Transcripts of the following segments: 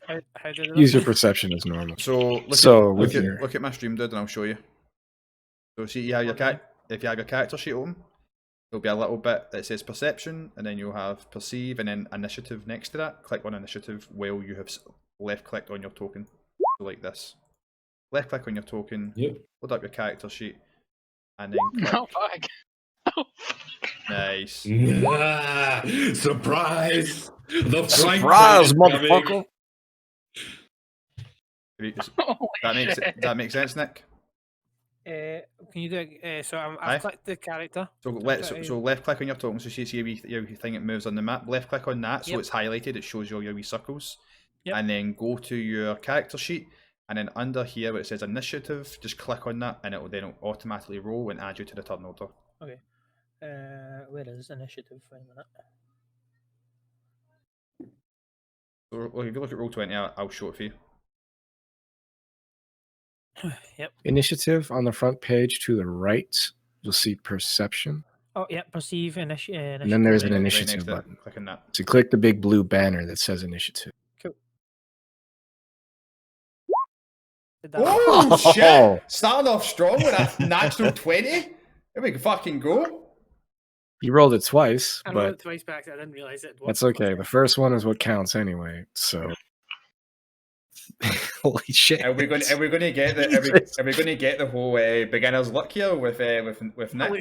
How did it Use your perception as normal. So look at my stream, dude, and I'll show you. So see, you have your if you have your character sheet open, there'll be a little bit that says perception, and then you'll have perceive, and then initiative next to that. Click on initiative while you have left clicked on your token. So like this. Left click on your token, load up your character sheet, and then click. Oh, fuck. Oh, Nice. Surprise! The surprise, motherfucker! That makes sense, Nick? Can you do it? So I've clicked the character. So left click on your token, so you see your thing it moves on the map. Left click on that, so it's highlighted, it shows you all your wee circles. And then go to your character sheet, and then under here where it says initiative, just click on that, and it'll automatically roll and add you to the turn order. Okay. Where is initiative? Wait a minute. So if you look at Roll20, I'll show it for you. Yep. Initiative on the front page to the right. You'll see perception. Oh yeah, perceive initiative. And then there's an initiative button. Click on that. So click the big blue banner that says initiative. Cool. Oh shit! Starting off strong with a natural 20. Here we can fucking go. You rolled it twice, I but rolled it twice back. I didn't realize it. That's okay. The first one is what counts anyway. So, holy shit! Are we going to get the whole beginner's luck here with Nick?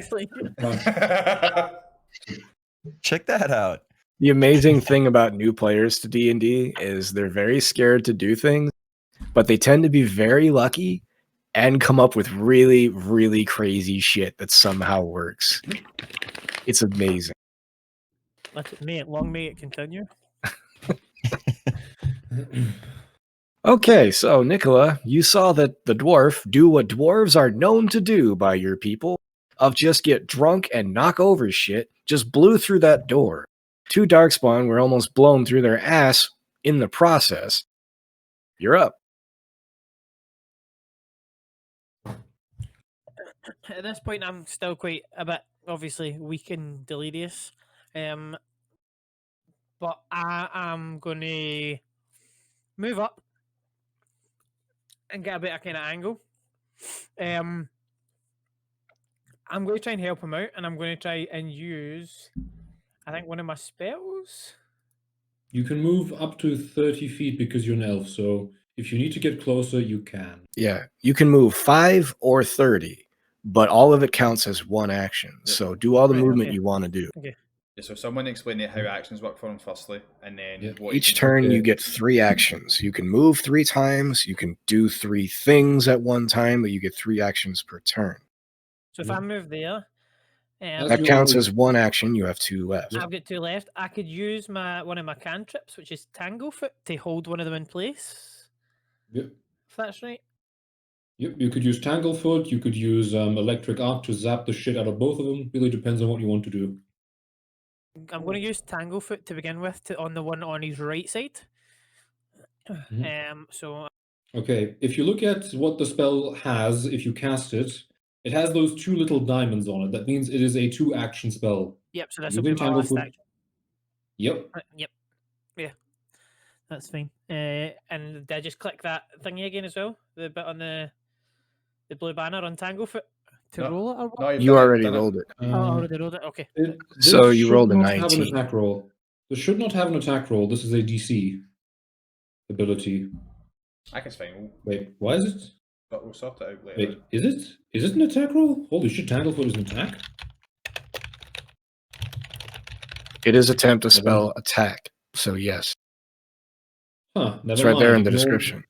Check that out. The amazing thing about new players to D&D is they're very scared to do things, but they tend to be very lucky and come up with really, really crazy shit that somehow works. It's amazing. Long may it continue. Okay, so Nicola, you saw that the dwarf do what dwarves are known to do by your people, of just get drunk and knock over shit, just blew through that door. 2 darkspawn were almost blown through their ass in the process. You're up. At this point, I'm still quite a bit, obviously, weak and delirious. But I am going to move up and get a better kind of angle. I'm going to try and help him out, and I'm going to try and use, I think, one of my spells. You can move up to 30 feet because you're an elf, so if you need to get closer, you can. Yeah, you can move 5 or 30, but all of it counts as one action. So do all the movement you want to do. Okay. Yeah, so someone explain how actions work for him firstly, and then each turn you get 3 actions. You can move 3 times, you can do 3 things at one time, but you get 3 actions per turn. So if I move there, that counts as 1 action. You have 2 left. I've got 2 left. I could use one of my cantrips, which is Tanglefoot, to hold one of them in place. Yep. If that's right. Yep, you could use Tanglefoot, you could use Electric Arc to zap the shit out of both of them. Really depends on what you want to do. I'm going to use Tanglefoot to begin with on the one on his right side. Okay, if you look at what the spell has, if you cast it, it has those 2 little diamonds on it. That means it is a 2-action spell. Yep, so this will be my last action. Yep. Yep. Yeah. That's fine. And did I just click that thingy again as well? The bit on the blue banner on Tanglefoot to roll it or what? No, you already rolled it. I already rolled it. Okay. So you rolled a 19. Have an attack roll. This should not have an attack roll. This is a DC ability. I can fine. Wait, why is it? But we'll sort it out later. Wait, is it? Is it an attack roll? Holy shit, Tanglefoot is an attack? It is attempt to spell attack, so yes. Huh, never it's right mind. there in the description.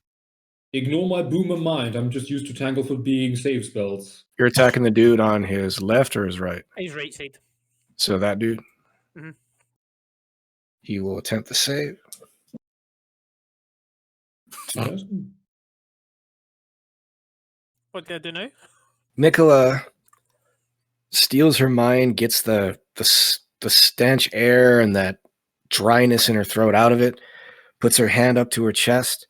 Ignore my boomer mind. I'm just used to Tanglefoot being save spells. You're attacking the dude on his left or his right? His right side. So that dude? Mm-hmm. He will attempt the save. What did I do now? Nicola steals her mind, gets the stench air and that dryness in her throat out of it, puts her hand up to her chest,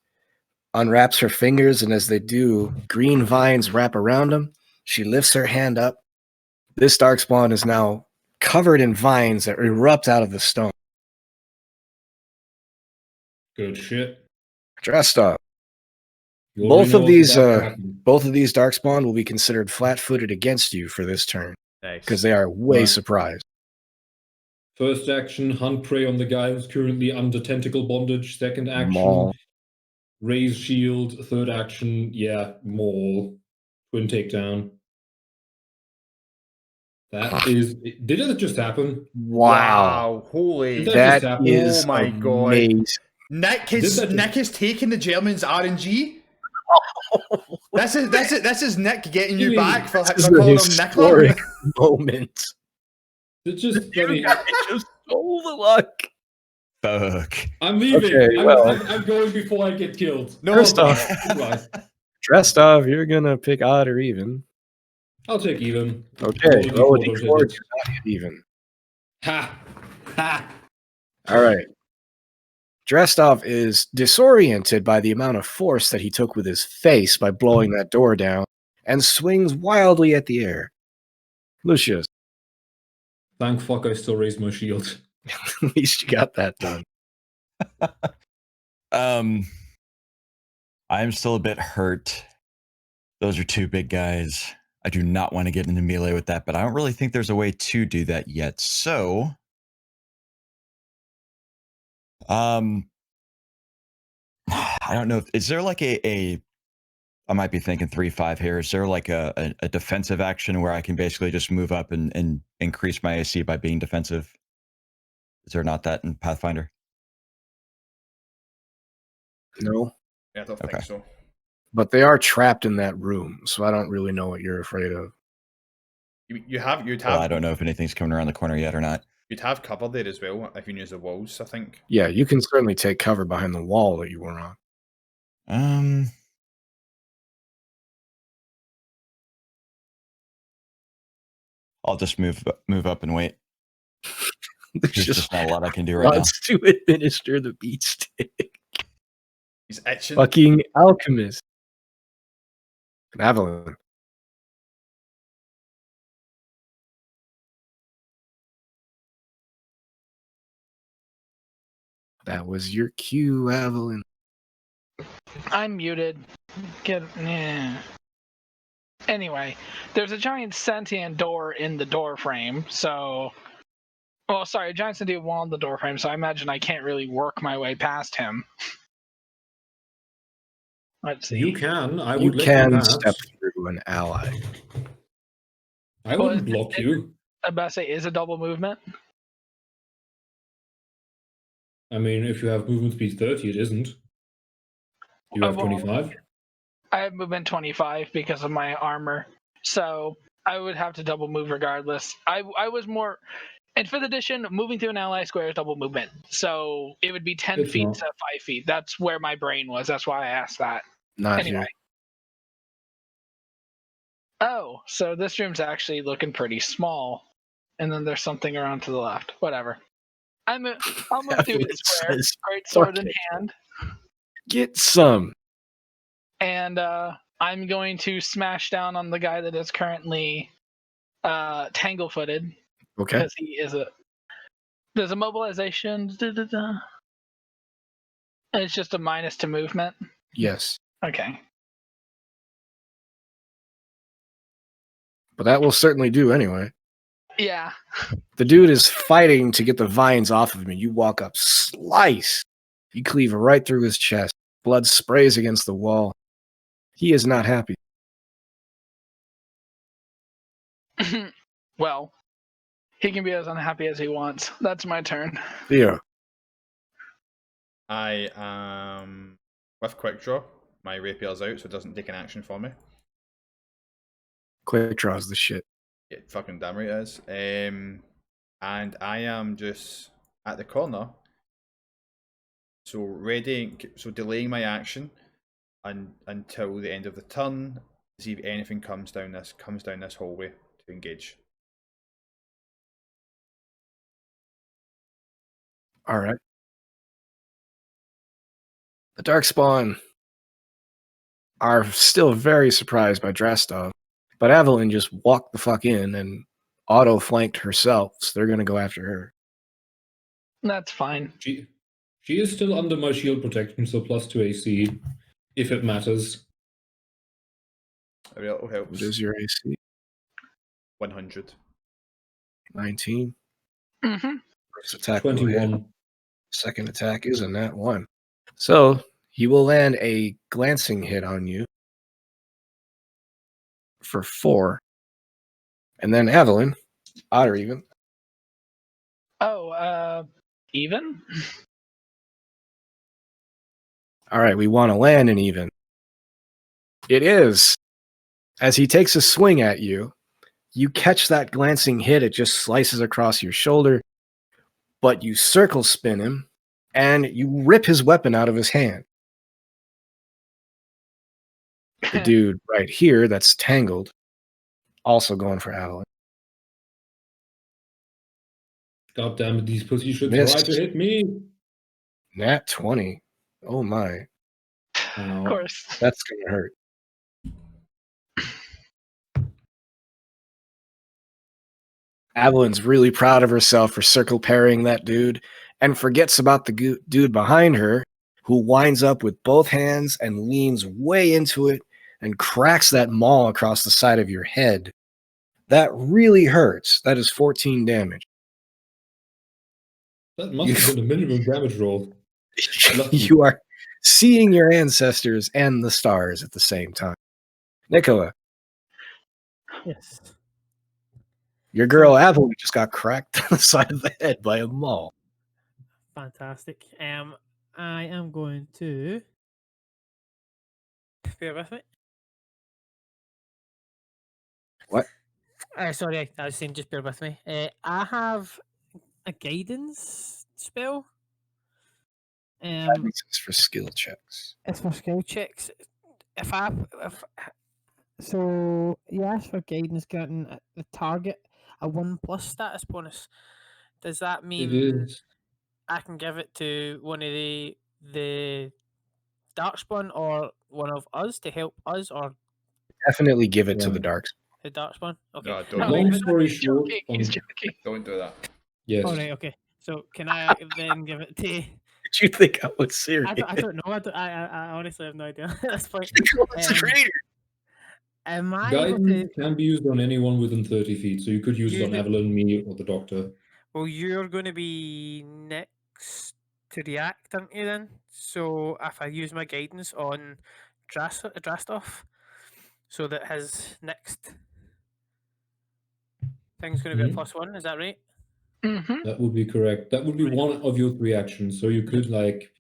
unwraps her fingers, and as they do, green vines wrap around them. She lifts her hand up. This darkspawn is now covered in vines that erupt out of the stone. Good shit. Dressed up. You already know what's about to happen. Both of these darkspawn will be considered flat-footed against you for this turn Nice. because they are way Right. surprised. First action, hunt prey on the guy who's currently under tentacle bondage. Second action, Maul. raise shield. Third action, yeah, maul. Twin takedown. That is. Did it just happen? Wow. Holy. Did That just happen? is Oh my God. amazing. Nick Did that Nick has taken the Germans RNG. This is Nick getting you mean, back for This is a calling him Nicola. historic moment. It just. I mean, Just stole the luck. Fuck. I'm leaving. Okay, I'm going before I get killed. No, First off, Goodbye. dressed up, you're gonna pick odd or even. I'll take even. Okay, Roll roll a a d4, d4 don't to hit it. not hit even. Ha! Ha! All right. Drestov is disoriented by the amount of force that he took with his face by blowing that door down and swings wildly at the air. Lucius, Thank fuck I still raised my shield. at least you got that done. I'm still a bit hurt. Those are two big guys. I do not want to get into melee with that, but I don't really think there's a way to do that yet. So, I don't know. Is there like I might be thinking 3-5 here. Is there like a defensive action where I can basically just move up and increase my AC by being defensive? Is there not that in Pathfinder? No, Yeah, I don't Okay. think so. but they are trapped in that room, so I don't really know what you're afraid of. You'd have Well, I don't know if anything's coming around the corner yet or not. You'd have cover there as well if you use the walls, I think. Yeah, you can certainly take cover behind the wall that you were on. I'll just move up and wait. There's There's just not a lot I can do right now. wants to administer the beat stick. He's itching. Fucking alchemist. Avalon. That was your cue, Avalon. I'm muted. Anyway, there's a giant sentient door in the door frame, so. Well, sorry, a giant sentient wall in the door frame, so I imagine I can't really work my way past him. Let's see. You can. I You would let can pass. step through an ally. I wouldn't block you. I'm about to say, is a double movement? I mean, if you have movement speed 30, it isn't. You have Well, 25? I have movement 25 because of my armor, so I would have to double move regardless. I was more. In 5th edition, moving through an ally square is double movement, so it would be 10 It's feet not. to 5 feet. That's where my brain was. That's why I asked that. Not Anyway. here. Oh, so this room's actually looking pretty small, and then there's something around to the left. Whatever. I'll move through the square. Says, Great sword in "Fuck it." hand, Get some. and I'm going to smash down on the guy that is currently tangle-footed. Okay. Because he is there's a mobilization. And it's just a minus to movement. Yes. Okay. But that will certainly do anyway. Yeah. The dude is fighting to get the vines off of him. You walk up, slice. You cleave right through his chest. Blood sprays against the wall. He is not happy. Well, he can be as unhappy as he wants. That's my turn. Theo. I am with quick draw. My rapier's out, so it doesn't take an action for me. Quick draws the shit. Yeah, fucking damn right it is. And I am just at the corner. So delaying my action until the end of the turn to see if anything comes down this hallway to engage. All right. The Darkspawn are still very surprised by Drastov, but Evelyn just walked the fuck in and auto-flanked herself, so they're going to go after her. That's fine. She is still under my shield protection, so +2 AC, if it matters. A little helps. What is your AC? 100. 19. Mm-hmm. First attack will hit. 21. Second attack is a nat 1. So he will land a glancing hit on you for 4. And then Evelyn, odd or even? Oh, even? All right, we want to land an even. It is. As he takes a swing at you, you catch that glancing hit. It just slices across your shoulder, but you circle spin him and you rip his weapon out of his hand. The dude right here that's tangled, also going for Avalon. God damn it, these pussy should Missed. try to hit me. Nat 20. Oh my. Of course. That's going to hurt. Avalon's really proud of herself for circle parrying that dude and forgets about the dude behind her, who winds up with both hands and leans way into it and cracks that maul across the side of your head. That really hurts. That is 14 damage. That must have been a minimum damage roll. You are seeing your ancestors and the stars at the same time. Nicola. Yes. Your girl Avalon just got cracked on the side of the head by a maul. Fantastic. I am going to bear with me. What? Sorry, I was saying just bear with me. I have a guidance spell. Guidance is for skill checks. It's for skill checks. So you ask for guidance granting the target a 1+ status bonus. Does that It mean is. I can give it to one of the Darkspawn or one of us to help us, or Definitely give it to the darks. the Darkspawn? Okay. No, don't. No, Long he's story he's short, joking. He's joking. Don't do that. yes. All right. Okay. So can I then give it to? Did you think I was serious? I don't know. I honestly have no idea at this point. It's a traitor. Am I able to? Guidance can be used on anyone within 30 feet, so you could use it on Evelyn, me, or the doctor. Well, you're going to be next to react, aren't you then? So if I use my guidance on Drastov, so that his next thing's going to be a +1, is that right? Mm-hmm. That would be correct. That would be one of your 3 actions. So you could like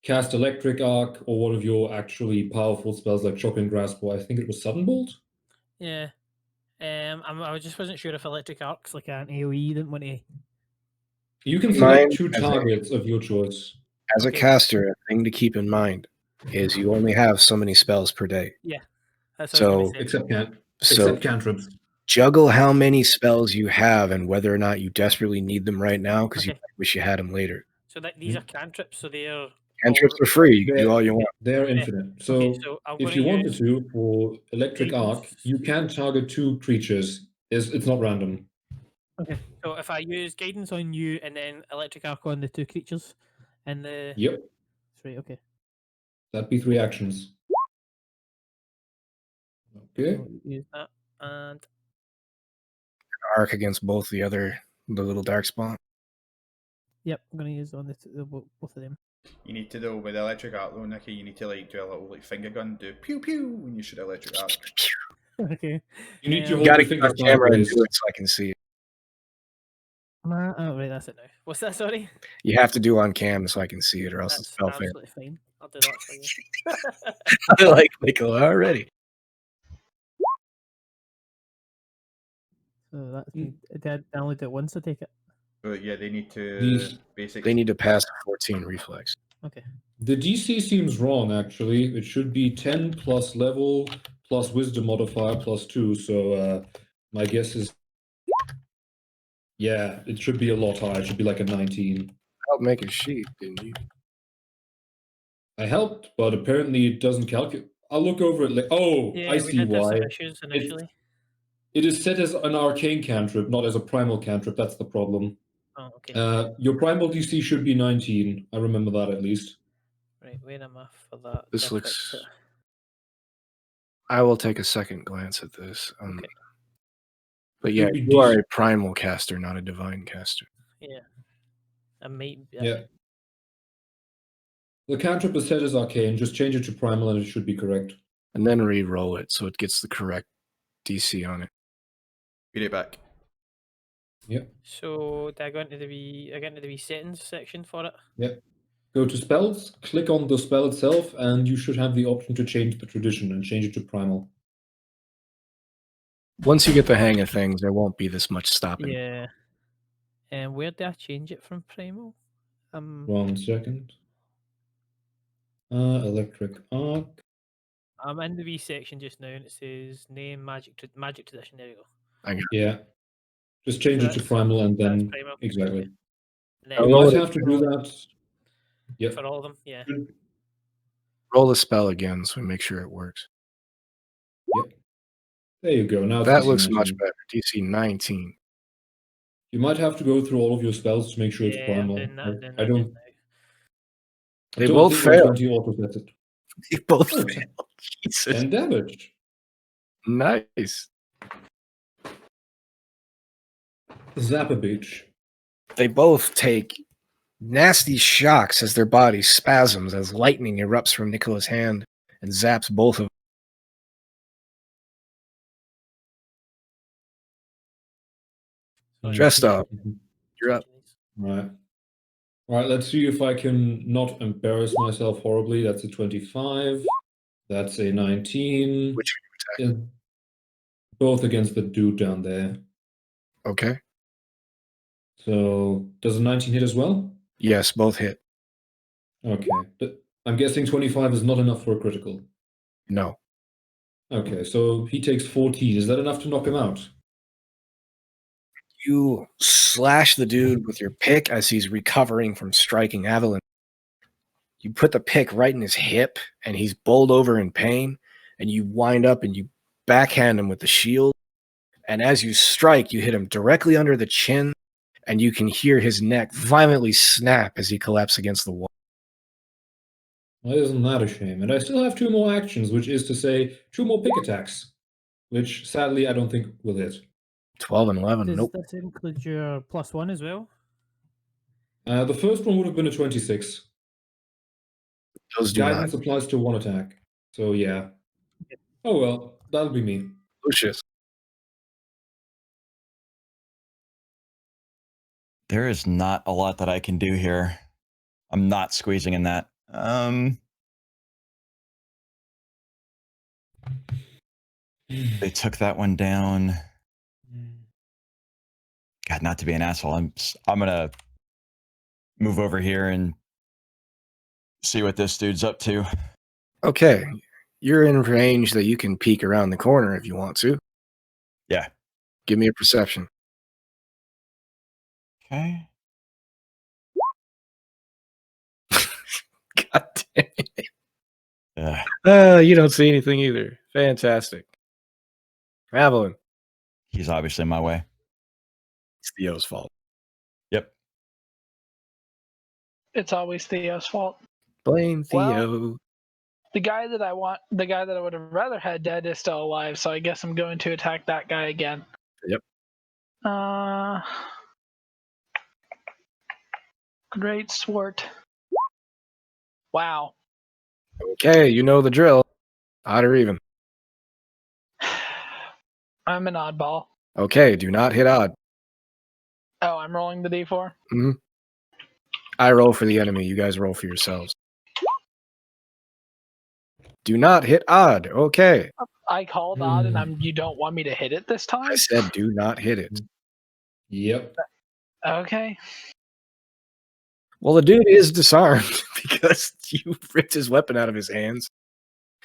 cast Electric Arc or one of your actually powerful spells like Shock and Grasp, or I think it was Sudden Bolt. Yeah. I just wasn't sure if Electric Arc's like an AoE. Didn't want to. You can select 2 targets of your choice. As a caster, a thing to keep in mind is you only have so many spells per day. Yeah. That's what I was gonna say. Except cantrips. Juggle how many spells you have and whether or not you desperately need them right now, because you wish you had them later. So these are cantrips, so they're Cantrips are free. You can do all you want. They're infinite. So, if you wanted to, for Electric Arc, you can target 2 creatures. It's not random. Okay. So if I use guidance on you and then Electric Arc on the 2 creatures, and the Yep. Right. Okay. That'd be 3 actions. Okay. So use that and Arc against both the little darkspawn. yep, I'm gonna use it on both of them. You need to do with the electric arc though, Nicky. You need to like do a little like finger gun, do pew pew when you shoot electric arc. Okay. You need to You hold gotta your get finger on camera and sideways. do it so I can see it. Oh right, that's it now. What's that? Sorry. You have to do on cam so I can see it, or else That's it's spell fail. absolutely fine. I'll do that for you. I like Nicola already. So that's did I only do it once? I take it. But yeah, they need to They need to pass a 14 reflex. Okay. The DC seems wrong, actually. It should be 10 plus level plus wisdom modifier plus 2. So my guess is, yeah, it should be a lot higher. It should be like a 19. Help make a sheet, didn't you? I helped, but apparently it doesn't calculate. I'll look over it. Oh, Yeah, I we see did have why. some issues initially. It is set as an arcane cantrip, not as a primal cantrip. That's the problem. Oh, okay. Your primal DC should be 19. I remember that at least. Right, where am I for that? This to looks. fix it? I will take a second glance at this. Okay. But It yeah, should be you are DC. a primal caster, not a divine caster. Yeah. I might. Yeah. The cantrip is set as arcane. Just change it to primal and it should be correct. And then re-roll it so it gets the correct DC on it. Read it back. Yep. So do I go into the settings section for it? Yep. Go to spells, click on the spell itself, and you should have the option to change the tradition and change it to primal. Once you get the hang of things, there won't be this much stopping. Yeah. And where do I change it from primal? 1 second. Electric arc. I'm in the V section just now, and it says name magic tradition. There you go. Yeah. Just change it to primal and then primal. exactly. Okay. And You then might have to do that. Yep. for all of them. Yeah. Roll the spell again so we make sure it works. Yep. There you go. Now That DC looks 19. much better. DC 19. You might have to go through all of your spells to make sure it's primal. I don't. They both fail. 20 auto sets it. They both Oh, fail. Jesus. 10 damage. Nice. Zap a bitch. They both take nasty shocks as their body spasms as lightning erupts from Nicola's hand and zaps both of them. Dressed up. You're up. Right. Right, let's see if I can not embarrass myself horribly. That's a 25. That's a 19. Which are you attacking? Both against the dude down there. Okay. So, does a 19 hit as well? Yes, both hit. Okay. I'm guessing 25 is not enough for a critical. No. Okay, so he takes 14. Is that enough to knock him out? You slash the dude with your pick as he's recovering from striking Evelyn. You put the pick right in his hip, and he's bowled over in pain, and you wind up and you backhand him with the shield. And as you strike, you hit him directly under the chin, and you can hear his neck violently snap as he collapses against the wall. Well, isn't that a shame? And I still have 2 more actions, which is to say 2 more pick attacks, which sadly I don't think will hit. 12 and 11, Does nope. this include your +1 as well? The first one would have been a 26. Those do Guidance not. applies to 1 attack. So yeah. Oh well, that'll be me. Lucius. There is not a lot that I can do here. I'm not squeezing in that. They took that one down. God, not to be an asshole. I'm gonna move over here and see what this dude's up to. Okay. You're in range that you can peek around the corner if you want to. Yeah. Give me a perception. Okay. God damn it. You don't see anything either. Fantastic. Evelyn. He's obviously in my way. It's Theo's fault. Yep. It's always Theo's fault. Blame Theo. Well, the guy that I would have rather had dead is still alive, so I guess I'm going to attack that guy again. Yep. Great Swart. Wow. Okay, you know the drill. Odd or even. I'm an oddball. Okay, do not hit odd. Oh, I'm rolling the d4? Mm-hmm. I roll for the enemy. You guys roll for yourselves. Do not hit odd. Okay. I called odd, and you don't want me to hit it this time? I said do not hit it. Yep. Okay. Well, the dude is disarmed because you ripped his weapon out of his hands.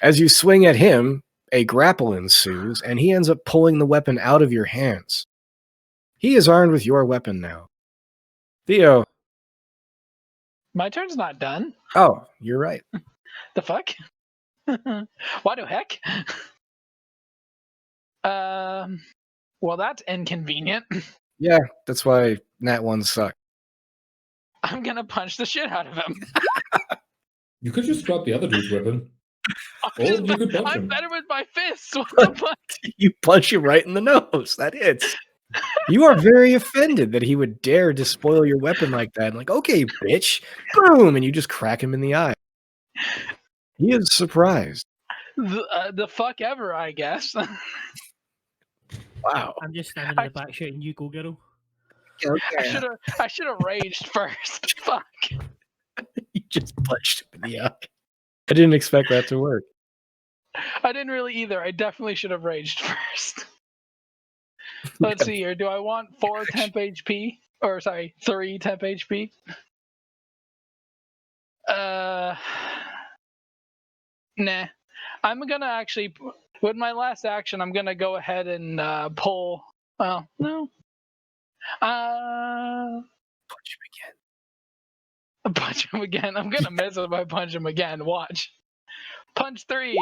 As you swing at him, a grapple ensues, and he ends up pulling the weapon out of your hands. He is armed with your weapon now. Theo. My turn's not done. Oh, you're right. The fuck? Why the heck? Well, that's inconvenient. Yeah, that's why Nat 1 suck. I'm gonna punch the shit out of him. You could just drop the other dude's weapon. Or you could punch I'm him. better with my fists. What the fuck? You punch him right in the nose. That hits. You are very offended that he would dare despoil your weapon like that. And like, okay, bitch, boom, and you just crack him in the eye. He is surprised. The fuck ever, I guess. Wow. I'm just standing in the back shouting, "You go, girl!" I should have raged first. Fuck. You just punched him in the eye. I didn't expect that to work. I didn't really either. I definitely should have raged first. Let's see here. Do I want 4 temp HP? Or sorry, 3 temp HP? Nah. I'm gonna actually, with my last action, I'm gonna go ahead and pull. Well, no. Punch him again. Punch him again. I'm gonna miss if I punch him again. Watch. Punch 3.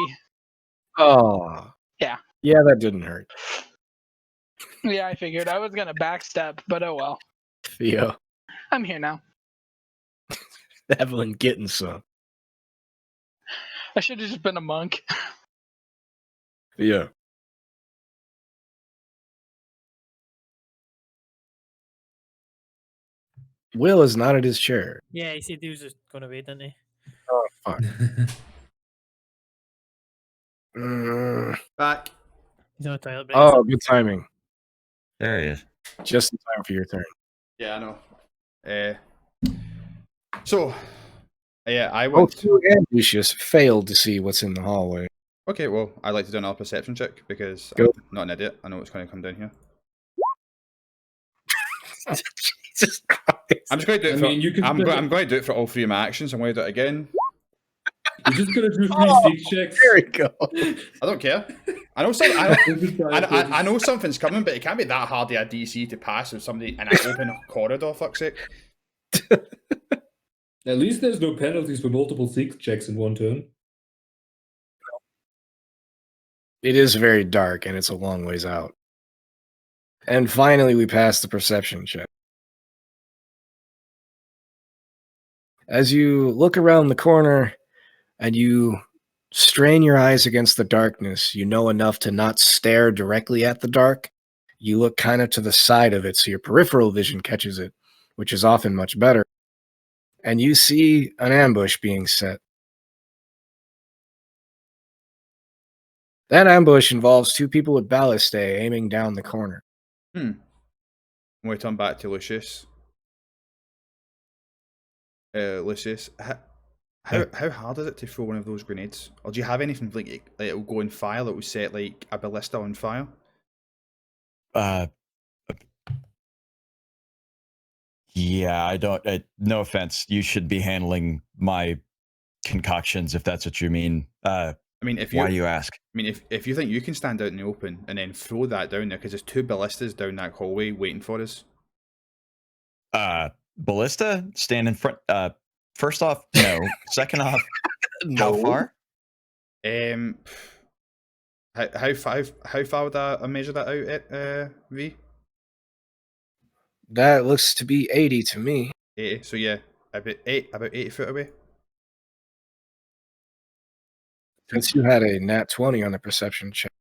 Oh. Yeah. Yeah, that didn't hurt. Yeah, I figured. I was gonna backstep, but oh well. Theo. I'm here now. Evelyn getting some. I should have just been a monk. Theo. Will is not at his chair. Yeah, he said he was just going away, didn't he? Oh, fuck. Mm. Back. He's on a toilet break. Oh, good timing. There he is. Just in time for your turn. Yeah, I know. So, yeah, I Both went. you and Lucius failed to see what's in the hallway. Okay, well, I'd like to do another perception check because Go. I'm not an idiot. I know what's going to come down here. Jesus Christ. I'm just going to do it. You can I'm going to do it for all 3 of my actions. I'm going to do it again. You're just gonna do 3 sneak checks. There we go. I don't care. I know I know something's coming, but it can't be that hard to a DC to pass with somebody in an open corridor. Fuck's sake. At least there's no penalties for multiple sneak checks in one turn. It is very dark and it's a long ways out. And finally, we pass the perception check. As you look around the corner and you strain your eyes against the darkness, you know enough to not stare directly at the dark. You look kind of to the side of it so your peripheral vision catches it, which is often much better. And you see an ambush being set. That ambush involves 2 people with ballistae aiming down the corner. When we turn back to Lucius. Lucius, how hard is it to throw one of those grenades? Or do you have anything like it'll go on fire that will set like a ballista on fire? Yeah, I don't. No offense, you should be handling my concoctions if that's what you mean. I mean, why do you ask? I mean, if you think you can stand out in the open and then throw that down there, because there's 2 ballistas down that hallway waiting for us. Ballista stand in front. First off, no. Second off, how far? How far would I measure that out at V? That looks to be 80 to me. 80. So yeah, about 80 foot away. Since you had a nat 20 on the perception check,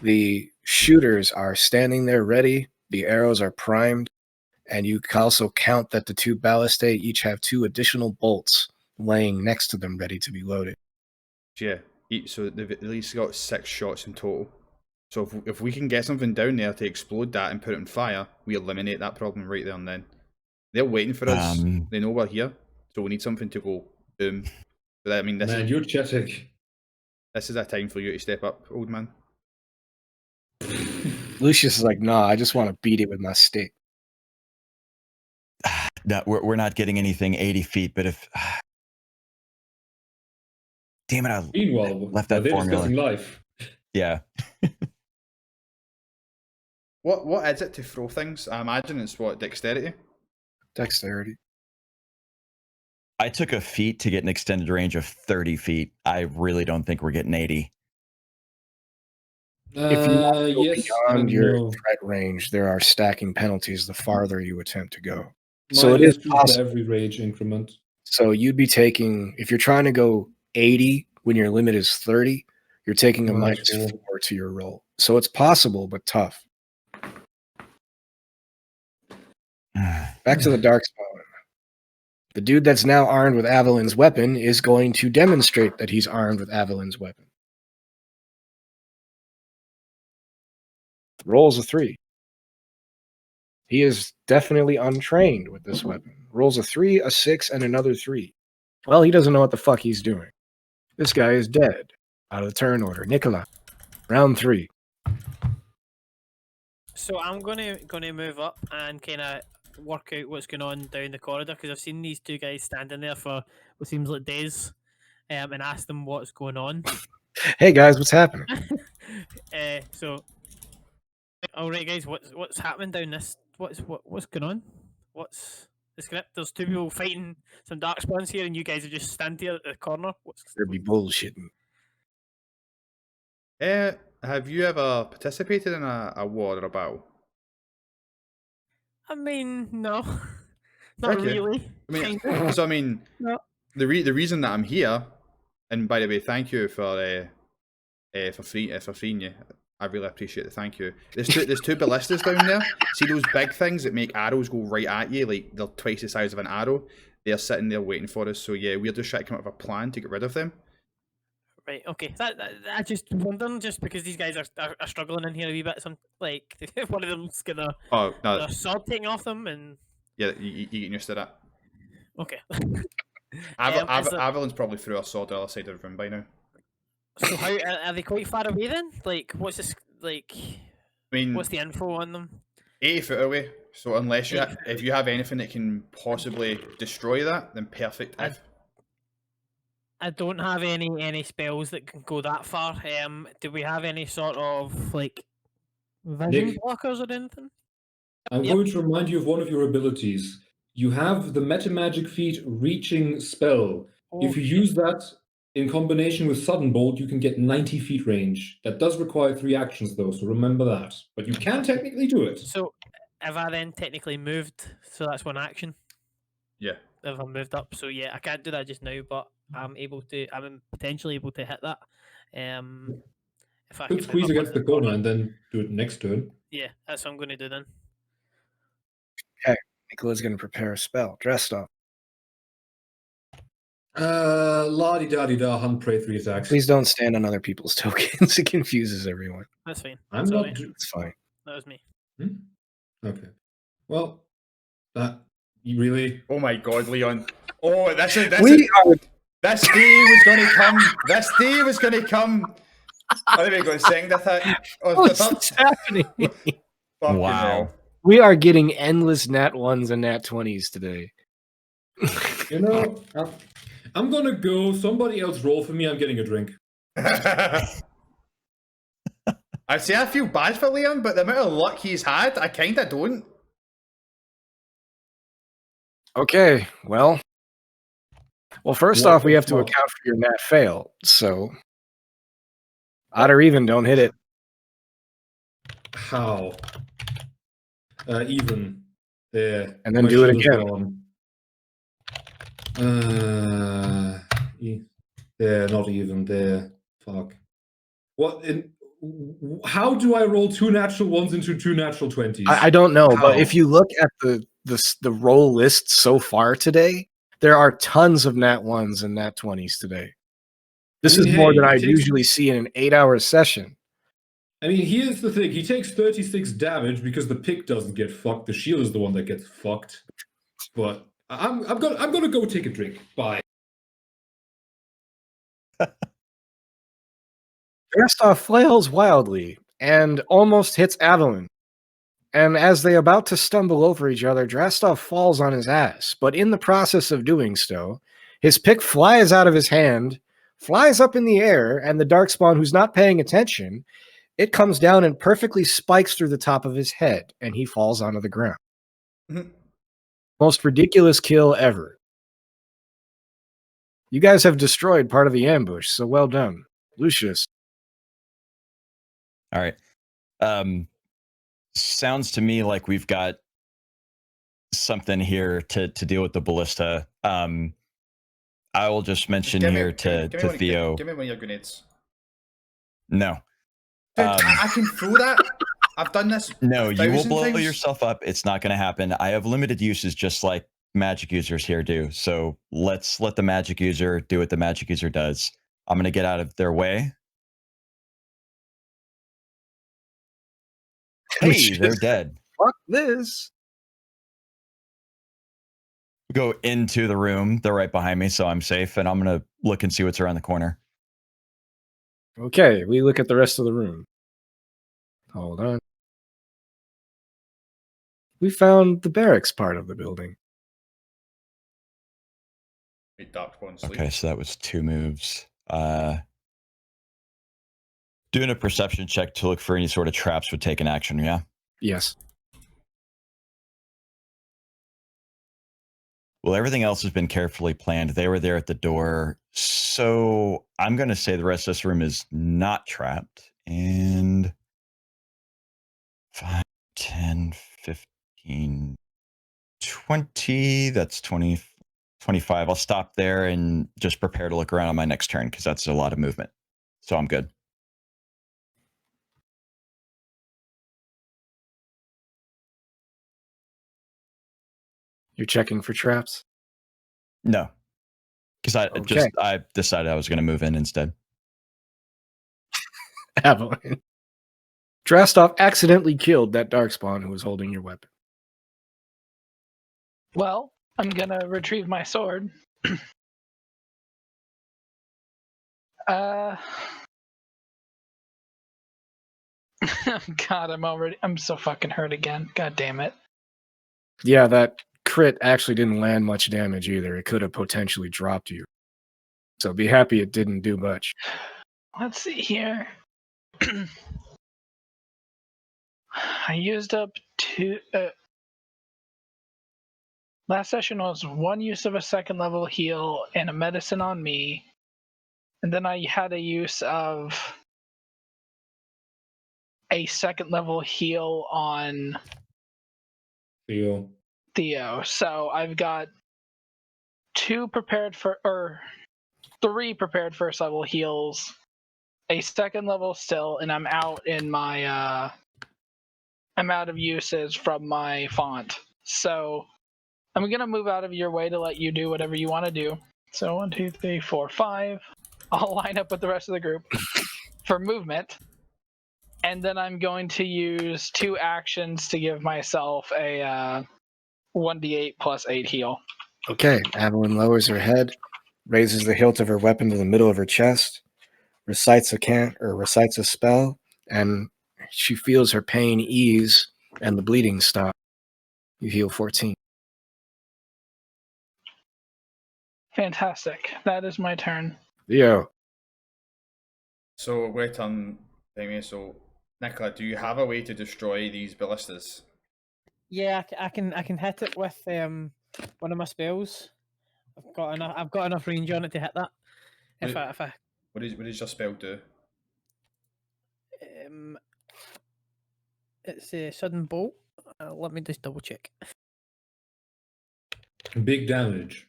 the shooters are standing there ready. The arrows are primed, and you can also count that the 2 ballistae each have 2 additional bolts laying next to them, ready to be loaded. Yeah. So they've at least got 6 shots in total. So if we can get something down there to explode that and put it on fire, we eliminate that problem right there and then. They're waiting for us. They know we're here, so we need something to go boom. But I mean, you're chatting. This is a time for you to step up, old man. Lucius is like, nah, I just want to beat it with my stick. No, we're not getting anything 80 feet, but if... Damn it, I left that formula. Life. Yeah. What is it to throw things? I imagine it's what, dexterity? Dexterity. I took a feat to get an extended range of 30 feet. I really don't think we're getting 80. If you want to go yes, beyond your threat range, there are stacking penalties the farther you attempt to go. So it is -2 for possible. every rage increment. So you'd be taking, if you're trying to go 80 when your limit is 30, you're taking a Right, -4 cool. to your roll. So it's possible, but tough. Back to the Darkspawn. The dude that's now armed with Avalyn's weapon is going to demonstrate that he's armed with Avalyn's weapon. Rolls a 3. He is definitely untrained with this weapon. Rolls a 3, a 6, and another 3. Well, he doesn't know what the fuck he's doing. This guy is dead. Out of the turn order. Nicola, round 3. So I'm gonna move up and kind of work out what's going on down the corridor because I've seen these two guys standing there for what seems like days, and ask them what's going on. Hey guys, what's happening? So, all right, guys, what's happening down this? What's going on? What's the script? There's two people fighting some darkspawns here, and you guys are just standing here at the corner. They'd be bullshitting. Have you ever participated in a war or a battle? I mean, no, not Okay. really. I mean, Kinda. so I mean, No. the reason that I'm here, and by the way, thank you for freeing you. I really appreciate it. Thank you. There's two ballistas down there. See those big things that make arrows go right at you, like they're twice the size of an arrow. They're sitting there waiting for us. So yeah, we're just trying to come up with a plan to get rid of them. Right. Okay. I just wondering, just because these guys are struggling in here a wee bit. Some like one of them's gonna No, a sword taking off them, and yeah, you getting used to that. okay. Avalyn's probably threw a sword to the other side of the room by now. So how are they quite far away then? Like, what's this like? I mean, What's the info on them? 80 foot away. So unless 80 foot if you have anything that can possibly destroy that, then perfect. I don't have any spells that can go that far. Do we have any sort of like vision Nick? blockers or anything? I'm Yep. going to remind you of one of your abilities. You have the Meta Magic Feat Reaching spell. If you use that in combination with Sudden Bolt, you can get 90 feet range. That does require 3 actions, though, so remember that. But you can technically do it. So, have I then technically moved? So that's one action. Yeah. If I moved up, so yeah, I can't do that just now, but I'm able to. I'm potentially able to hit that. If I Could can squeeze move up against onto the corner and then do it next turn. Yeah, that's what I'm going to do then. Okay, Nicola's going to prepare a spell. Dressed up. La-di-da-di-da, hunt prey 3 attacks. Please don't stand on other people's tokens. It confuses everyone. That's fine. I'm Sorry. not. It's fine. That was me. Okay. Well, you really? Oh my God, Leon. Oh, this day was going to come. This day was going to come. I think we're going to sing that attack. What's happening? Wow. Hell. We are getting endless nat 1s and nat 20s today. You know, I'm going to go. Somebody else roll for me. I'm getting a drink. I say I feel bad for Leon, but the amount of luck he's had, I kind of don't. Okay, well, first off, we have to account for your nat fail. So, odd or even, don't hit it. How? Even. There. And then do it again. There, not even. There. Fuck. What? How do I roll 2 natural 1s into 2 natural 20s? I don't know, but if you look at the roll list so far today, there are tons of nat 1s and nat 20s today. This is more than I usually see in an 8-hour session. I mean, here's the thing. He takes 36 damage because the pick doesn't get fucked. The shield is the one that gets fucked. But I'm gonna go take a drink. Bye. Drestov flails wildly and almost hits Avalyn. And as they about to stumble over each other, Drestov falls on his ass. But in the process of doing so, his pick flies out of his hand, flies up in the air, and the Darkspawn, who's not paying attention, it comes down and perfectly spikes through the top of his head, and he falls onto the ground. Most ridiculous kill ever. You guys have destroyed part of the ambush, so well done. Lucius. All right. Sounds to me like we've got something here to deal with the ballista. I will just mention here to Theo. Give me one of your grenades. No. Dude, I can throw that. I've done this. No, you will blow times. yourself up. It's not going to happen. I have limited uses, just like magic users here do. So let's let the magic user do what the magic user does. I'm going to get out of their way. Hey, they're dead. Fuck this. Go into the room. They're right behind me, so I'm safe. And I'm going to look and see what's around the corner. Okay, we look at the rest of the room. Hold on. We found the barracks part of the building. Okay, so that was 2 moves. Doing a perception check to look for any sort of traps would take an action, yeah? Yes. Well, everything else has been carefully planned. They were there at the door. So I'm going to say the rest of this room is not trapped. And 5, 10, 15, 20. That's 20, 25. I'll stop there and just prepare to look around on my next turn because that's a lot of movement. So I'm good. You're checking for traps? No. Because I decided I was going to move in instead. Avalanche. Drastov accidentally killed that darkspawn who was holding your weapon. Well, I'm gonna retrieve my sword. God, I'm so fucking hurt again. God damn it. Yeah, that crit actually didn't land much damage either. It could have potentially dropped you. So be happy it didn't do much. Let's see here. I used up 2. Last session was 1 use of a 2nd level heal and a medicine on me. And then I had a use of a 2nd level heal on Theo. So I've got 3 prepared 1st level heals, a 2nd level still, and I'm out in my I'm out of uses from my font. So I'm gonna move out of your way to let you do whatever you want to do. So 1, 2, 3, 4, 5. I'll line up with the rest of the group for movement. And then I'm going to use 2 actions to give myself a 1d8 plus 8 heal. Okay, Adeline lowers her head, raises the hilt of her weapon to the middle of her chest, recites a spell, and she feels her pain ease and the bleeding stop. You heal 14. Fantastic. That is my turn. Theo. So wait on me. So Nicola, do you have a way to destroy these ballistas? Yeah, I can hit it with one of my spells. I've got enough range on it to hit that. What does your spell do? It's a sudden bolt. Let me just double check. Big damage.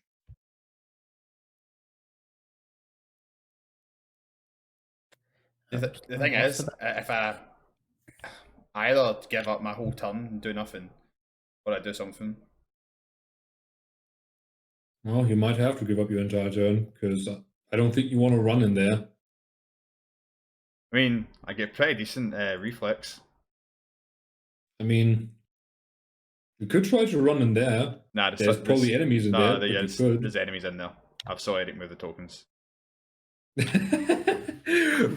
The thing is, if I either give up my whole turn and do nothing, or I do something. Well, you might have to give up your entire turn, because I don't think you want to run in there. I mean, I get pretty decent reflex. I mean, you could try to run in there. Nah, there's probably enemies in there. There's enemies in there. I've saw Eric move the tokens.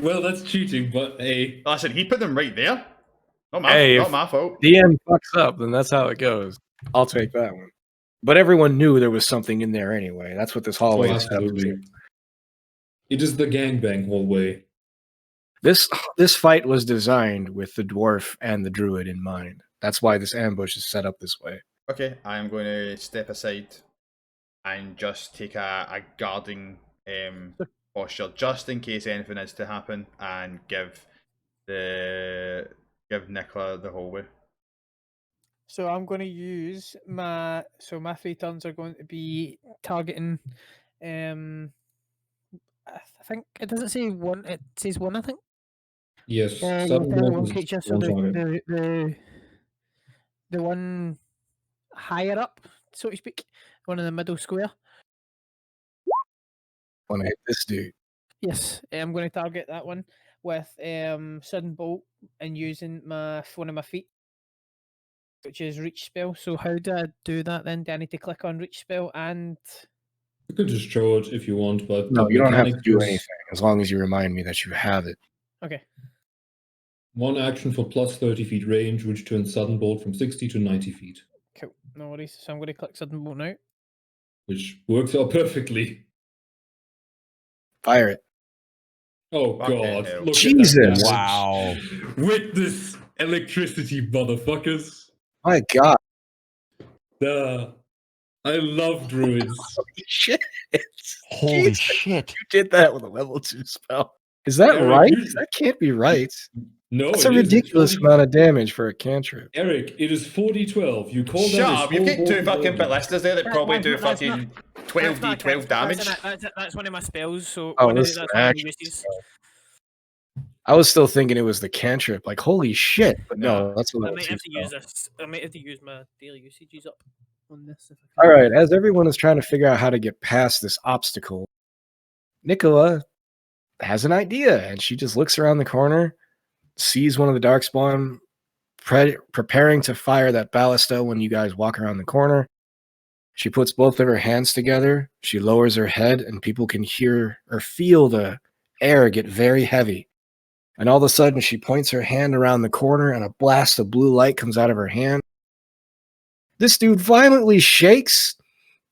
Well, that's cheating, but hey. Listen, he put them right there. Not my fault. DM fucks up, then that's how it goes. I'll take that one. But everyone knew there was something in there anyway. That's what this hallway is. Absolutely. It is the gangbang hallway. This fight was designed with the dwarf and the druid in mind. That's why this ambush is set up this way. Okay, I am going to step aside and just take a guarding posture, just in case anything is to happen, and give Nicola the hallway. So I'm going to use my 3 turns are going to be targeting. I think it doesn't say one. It says one. I think. Yes, Yeah, sudden bolt one is creature. So one target. the one higher up, so to speak, one in the middle square. Want to hit this dude? Yes, I'm going to target that one with sudden bolt and using one of my feet, which is reach spell. So how do I do that then? Do I need to click on reach spell and? You could just show it if you want, but No, the you don't have to mechanics do is anything as long as you remind me that you have it. Okay. one action for plus 30 feet range, which turns sudden bolt from 60 to 90 feet. Cool. No worries. So I'm going to click sudden bolt now. Which works out perfectly. Fire it. Oh Fucking god, hell. look Jesus. at that damage. Wow. Witness electricity, motherfuckers. My God. I love druids. Shit. Holy Jesus. shit. You did that with a level 2 spell. Is that Eric, right? you- That can't be right. No, That's it a is. It's ridiculous 40 amount of damage for a cantrip. Eric, it is 40-12. You call Shut that a up, you've small got two bolt fucking of ballistas there that probably do That's not- fucking 12d12 damage. That's one of my spells. So Oh, one of, this is that's an one of the action uses. I was still thinking it was the cantrip. Like, holy shit. But no, Nah. that's a I level might 2 have to spell. use this. I might have to use my daily usages up on this. If I All can. right, as everyone is trying to figure out how to get past this obstacle, Nicola has an idea, and she just looks around the corner, sees one of the darkspawn preparing to fire that ballista when you guys walk around the corner. She puts both of her hands together, she lowers her head, and people can hear or feel the air get very heavy. And all of a sudden, she points her hand around the corner, and a blast of blue light comes out of her hand. This dude violently shakes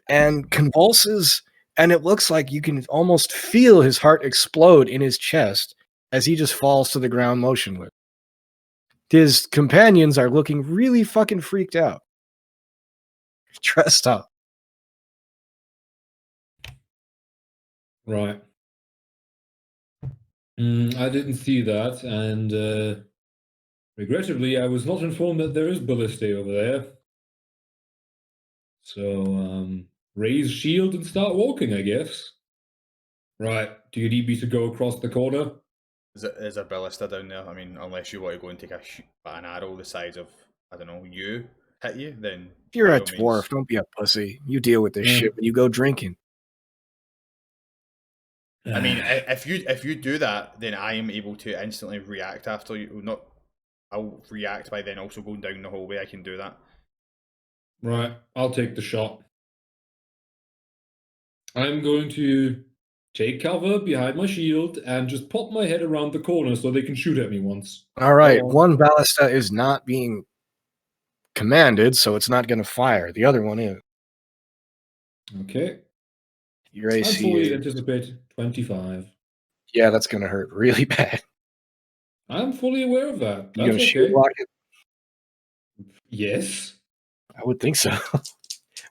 and convulses, and it looks like you can almost feel his heart explode in his chest as he just falls to the ground motionless. His companions are looking really fucking freaked out. Dressed up. Right. I didn't see that, and regrettably, I was not informed that there is ballistae over there. So, raise shield and start walking, I guess. Right. Do you need me to go across the corner? There's a ballista down there. I mean, unless you want to go and take an arrow the size of, I don't know, you hit you, then If you're by a all dwarf, means. don't be a pussy. You deal with this Yeah. shit when you go drinking. I mean, if you do that, then I am able to instantly react after you. Not, I'll react by then also going down the hallway. I can do that. Right. I'll take the shot. I'm going to take cover behind my shield and just pop my head around the corner so they can shoot at me once. All right, Go on. one ballista is not being commanded, so it's not going to fire. The other one is. Okay. Your I AC fully is. anticipate 25. Yeah, that's going to hurt really bad. I'm fully aware of that. You going That's to shield okay. block it? Yes. I would think so.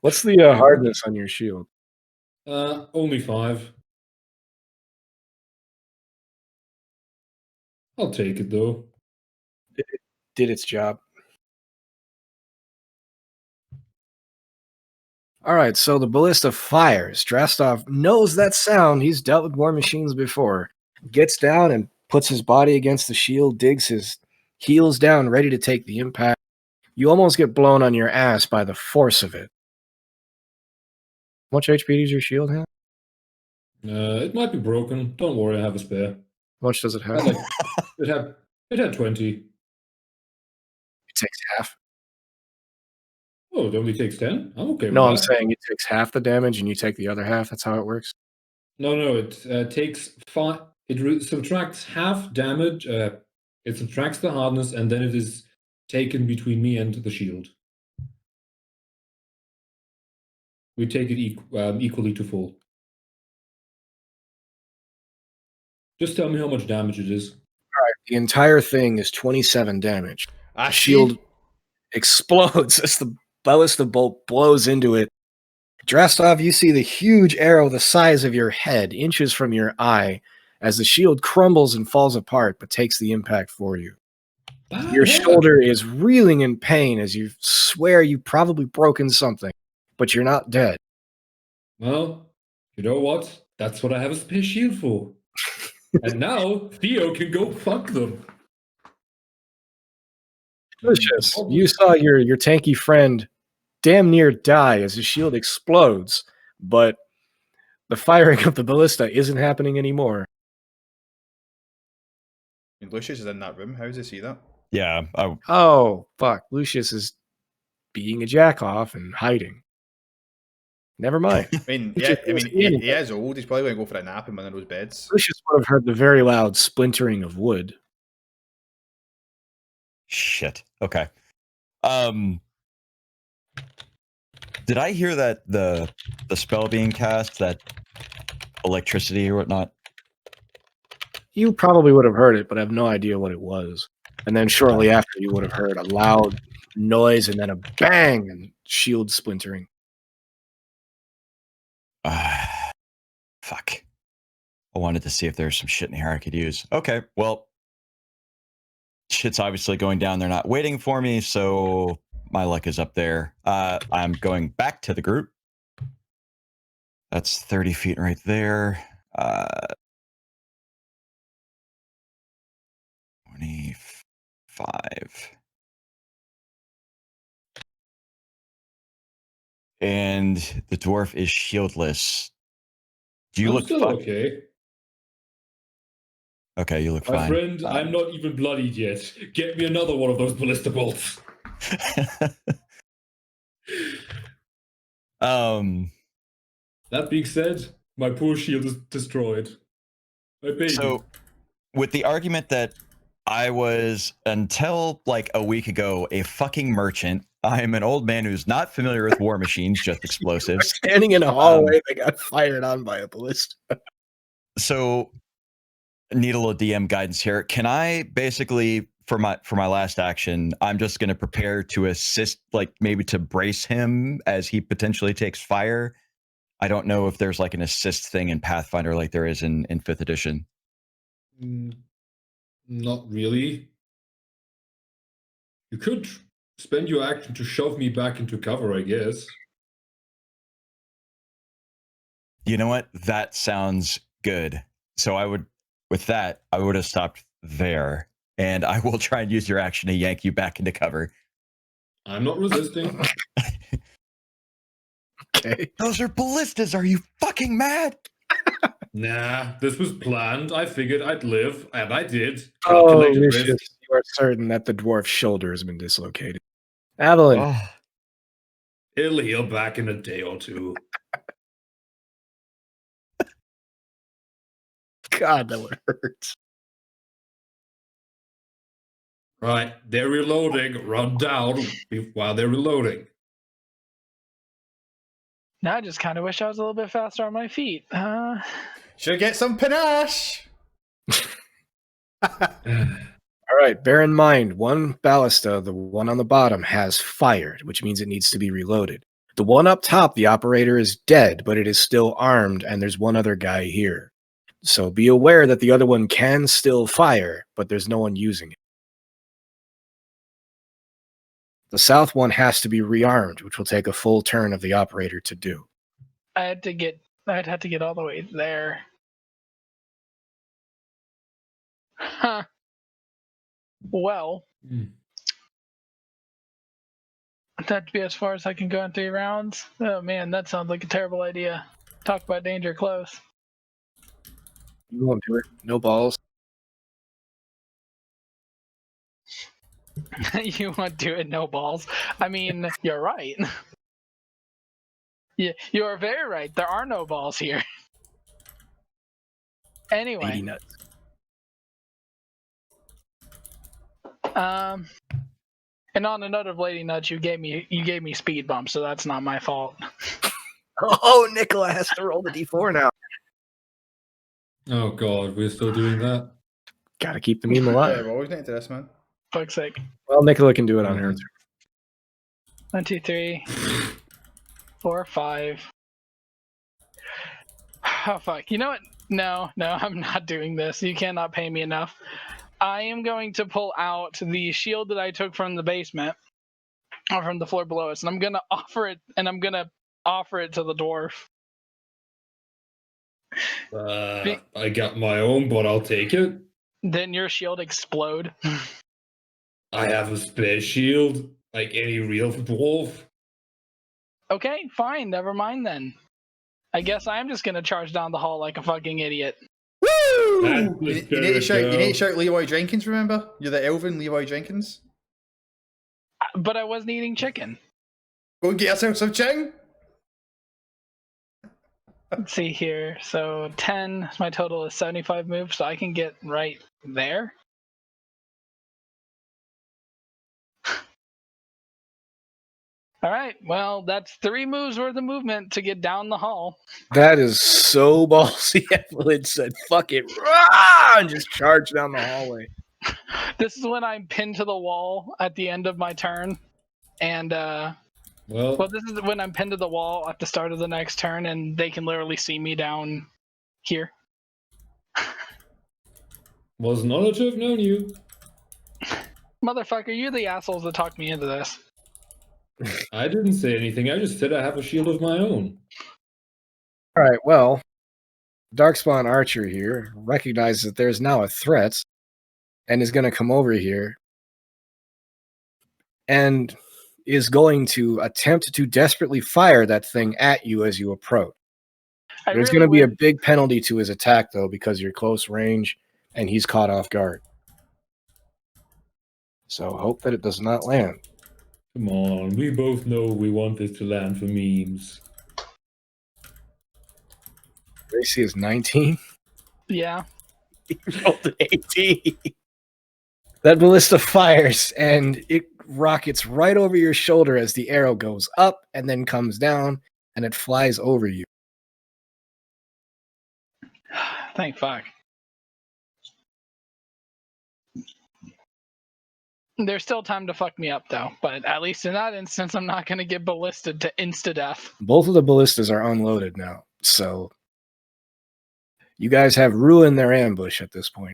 What's the hardness on your shield? Only 5. I'll take it though. Did its job. All right, so the ballista fires. Drastov knows that sound. He's dealt with war machines before. Gets down and puts his body against the shield, digs his heels down, ready to take the impact. You almost get blown on your ass by the force of it. How much HP does your shield have? It might be broken. Don't worry, I have a spare. How much does it have? It had 20. It takes half. Oh, it only takes 10? I'm okay No, I'm with that. saying it takes half the damage and you take the other half. That's how it works. No, it takes 5. It subtracts half damage. It subtracts the hardness, and then it is taken between me and the shield. We take it equally to full. Just tell me how much damage it is. All right, the entire thing is 27 damage. I The shield explodes as the ballista bolt blows into it. Drastov, you see the huge arrow the size of your head, inches from your eye, as the shield crumbles and falls apart, but takes the impact for you. Your shoulder is reeling in pain as you swear you've probably broken something, but you're not dead. Well, you know what? That's what I have a space shield for. And now Theo can go fuck them. Lucius, you saw your tanky friend damn near die as his shield explodes, but the firing of the ballista isn't happening anymore. Lucius is in that room. How does he see that? Yeah. Oh, fuck. Lucius is being a jackoff and hiding. Never mind. I mean, Lucius he is old. He's probably going to go for a nap in one of those beds. Lucius would have heard the very loud splintering of wood. Shit. Okay. Did I hear that the spell being cast, that electricity or whatnot? You probably would have heard it, but I have no idea what it was. And then shortly after, you would have heard a loud noise and then a bang and shield splintering. Fuck. I wanted to see if there's some shit in here I could use. Okay, well, shit's obviously going down. They're not waiting for me, so my luck is up there. I'm going back to the group. That's 30 feet right there. 25. And the dwarf is shieldless. Do you look still fine? Okay? Okay, you look My fine. friend, I'm not even bloodied yet. Get me another one of those ballista bolts. That being said, my poor shield is destroyed. My baby. So, with the argument that I was, until like a week ago, a fucking merchant, I am an old man who's not familiar with war machines, just explosives. Standing in a hallway that got fired on by a ballista. So, need a little DM guidance here. Can I basically, for my last action, I'm just going to prepare to assist, like maybe to brace him as he potentially takes fire. I don't know if there's like an assist thing in Pathfinder like there is in 5th edition. Not really. You could spend your action to shove me back into cover, I guess. You know what? That sounds good. So I would have stopped there, and I will try and use your action to yank you back into cover. I'm not resisting. Okay. Those are ballistas. Are you fucking mad? Nah, this was planned. I figured I'd live, and I did. Oh, Calculated risk. Lucius, you are certain that the dwarf's shoulder has been dislocated. Avalon. Oh. It'll heal back in a day or two. God, that would hurt. Right, they're reloading. Run down while they're reloading. Now I just kind of wish I was a little bit faster on my feet. Should get some panache. All right, bear in mind, one ballista, the one on the bottom, has fired, which means it needs to be reloaded. The one up top, the operator is dead, but it is still armed, and there's one other guy here. So be aware that the other one can still fire, but there's no one using it. The south one has to be rearmed, which will take a full turn of the operator to do. I'd have to get all the way there. Huh. Well, that'd be as far as I can go in 3 rounds. Oh man, that sounds like a terrible idea. Talk about danger close. You won't do it. No balls. You won't do it, no balls. I mean, you're right. Yeah, you are very right. There are no balls here. Anyway. 80 nuts. And on a note of lady nuts, you gave me speed bump, so that's not my fault. Oh, Nicola has to roll the d4 now. Oh god, we're still doing that? Gotta keep the meme alive. Yeah, we're always into this, man. Fuck's sake. Well, Nicola can do it on her. 1, 2, 3, 4, 5. Oh fuck! You know what? No, I'm not doing this. You cannot pay me enough. I am going to pull out the shield that I took from the basement, or from the floor below us, and I'm gonna offer it, to the dwarf. I got my own, but I'll take it. Then your shield explode. I have a space shield, like any real dwarf. Okay, fine, never mind then. I guess I'm just gonna charge down the hall like a fucking idiot. Woo! You need to shout Leroy Jenkins, remember? You're the elven Leroy Jenkins. But I wasn't eating chicken. Go and get yourself some chicken. Let's see here. So 10, my total is 75 moves, so I can get right there. All right, well, that's 3 moves worth of movement to get down the hall. That is so ballsy. Evelyn said, fuck it, rah! And just charged down the hallway. This is when I'm pinned to the wall at the end of my turn. And, well, this is when I'm pinned to the wall at the start of the next turn, and they can literally see me down here. Was an honor to have known you. Motherfucker, you're the assholes that talked me into this. I didn't say anything. I just said I have a shield of my own. All right, well, Darkspawn Archer here recognizes that there's now a threat and is going to come over here and is going to attempt to desperately fire that thing at you as you approach. There's going to be a big penalty to his attack, though, because you're close range and he's caught off guard. So hope that it does not land. Come on, we both know we want this to land for memes. AC is 19. Yeah. He rolled an 18. That ballista fires, and it rockets right over your shoulder as the arrow goes up and then comes down, and it flies over you. Thank fuck. There's still time to fuck me up, though. But at least in that instance, I'm not going to get ballisted to insta-death. Both of the ballistas are unloaded now, so you guys have ruined their ambush at this point.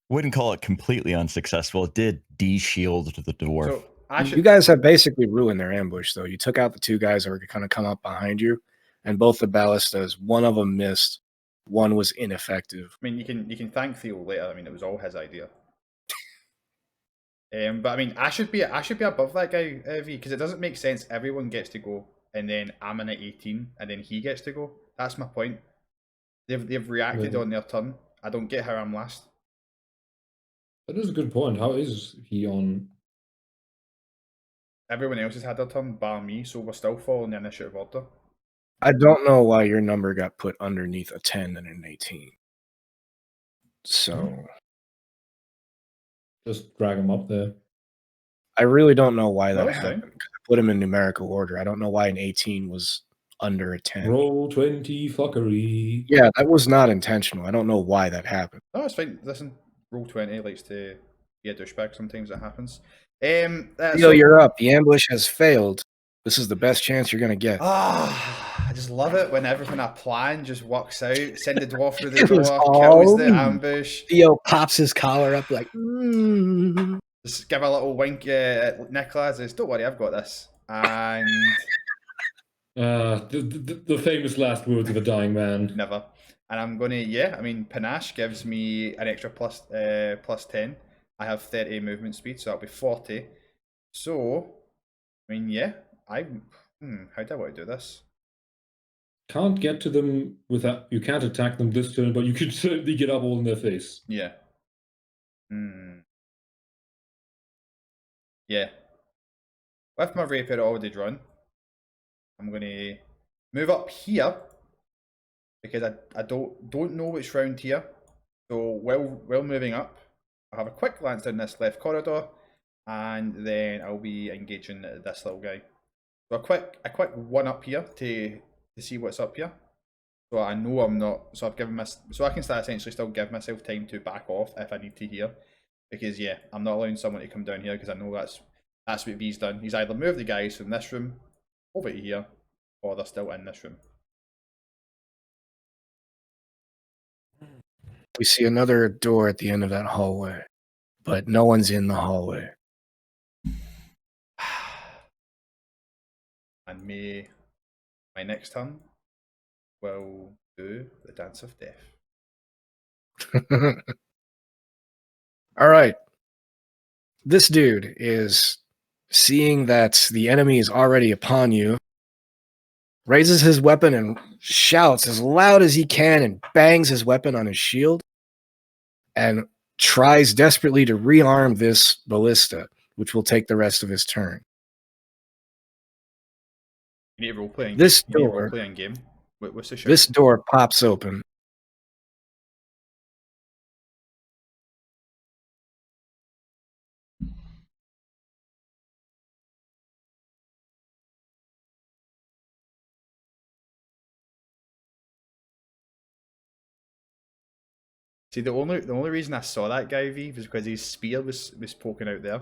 Wouldn't call it completely unsuccessful. It did de-shield the dwarf. So you guys have basically ruined their ambush, though. You took out the 2 guys that were going to come up behind you, and both the ballistas, one of them missed. One was ineffective. I mean, you can thank Theo later. I mean, it was all his idea. But I mean, I should be above that guy, V, because it doesn't make sense. Everyone gets to go, and then I'm in at 18, and then he gets to go. That's my point. They've reacted on their turn. I don't get how I'm last. That is a good point. How is he on? Everyone else has had their turn, bar me, so we're still following the initiative order. I don't know why your number got put underneath a 10 and an 18. So just drag him up there. I really don't know why that That's happened. I put him in numerical order. I don't know why an 18 was under a 10. Roll 20 fuckery. Yeah, that was not intentional. I don't know why that happened. No, it's fine. Listen, roll 20 likes to be a douchebag. Sometimes it happens. So you're up. The ambush has failed. This is the best chance you're going to get. I just love it when everything I plan just works out. Send the dwarf through the It was door, all kills the me. ambush. Theo pops his collar up like, Just give a little wink at Nicola. Says, "Don't worry, I've got this." And the famous last words of a dying man. never. And I'm gonna, I mean, panache gives me an extra plus 10. I have 30 movement speed, so that'll be 40. So, I mean, how do I want to do this? Can't get to them without. You can't attack them this turn, but you could certainly get up all in their face. Yeah. Yeah. With my rapier already drawn, I'm gonna move up here because I don't know which round here. So while moving up, I'll have a quick glance down this left corridor, and then I'll be engaging this little guy. So a quick one up here to see what's up here. So I know I'm not. So I've given so I can essentially still give myself time to back off if I need to here, because I'm not allowing someone to come down here because I know that's what V's done. He's either moved the guys from this room over to here, or they're still in this room. We see another door at the end of that hallway, but no one's in the hallway. And my next turn will do the Dance of Death. All right. This dude is seeing that the enemy is already upon you, raises his weapon and shouts as loud as he can and bangs his weapon on his shield and tries desperately to rearm this ballista, which will take the rest of his turn. You need a role-playing game. What's the shout? This door pops open. See, the only reason I saw that guy, V, was because his spear was poking out there.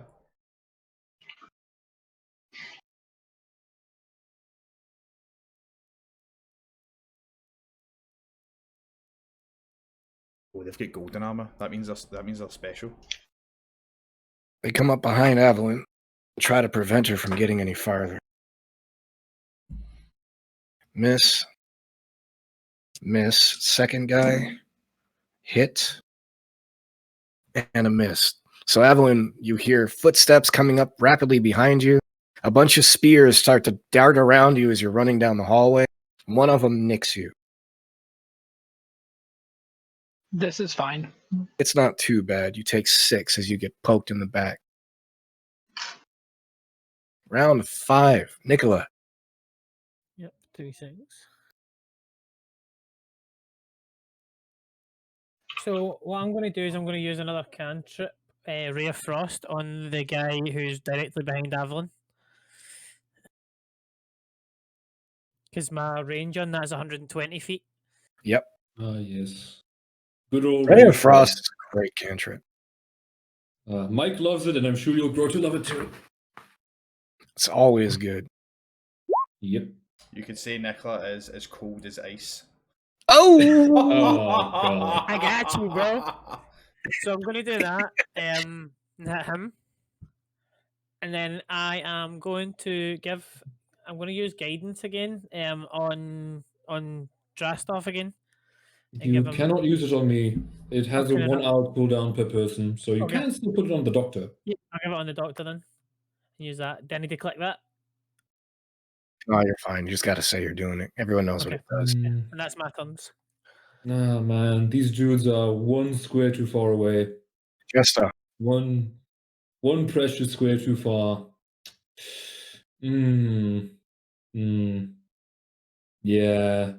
Oh, they've got golden armor. That means they're special. They come up behind Evelyn, try to prevent her from getting any farther. Miss. Second guy, hit, and a miss. So Evelyn, you hear footsteps coming up rapidly behind you. A bunch of spears start to dart around you as you're running down the hallway. One of them nicks you. This is fine. It's not too bad. You take 6 as you get poked in the back. Round 5. Nicola. Yep, 3-6. So what I'm going to do is I'm going to use another cantrip, Ray of Frost, on the guy who's directly behind Evelyn. Because my range on that is 120 feet. Yep. Ah, yes. Good old Ray of Frost is a great cantrip. Mike loves it, and I'm sure you'll grow to love it too. It's always good. Yep. You could say Nicola is as cold as ice. Oh! Oh, God. I got you, bro. So I'm going to do that. Hit him. And then I am going to I'm going to use guidance again on Drastov again. You cannot use it on me. It has a 1 hour cooldown per person, so you can still put it on the doctor. Yeah, I'll give it on the doctor then. Use that. Do I need to click that? Oh, you're fine. You just got to say you're doing it. Everyone knows what it does. Yeah. And that's my turns. Nah, man. These dudes are 1 square too far away. Just one precious square too far. Yeah.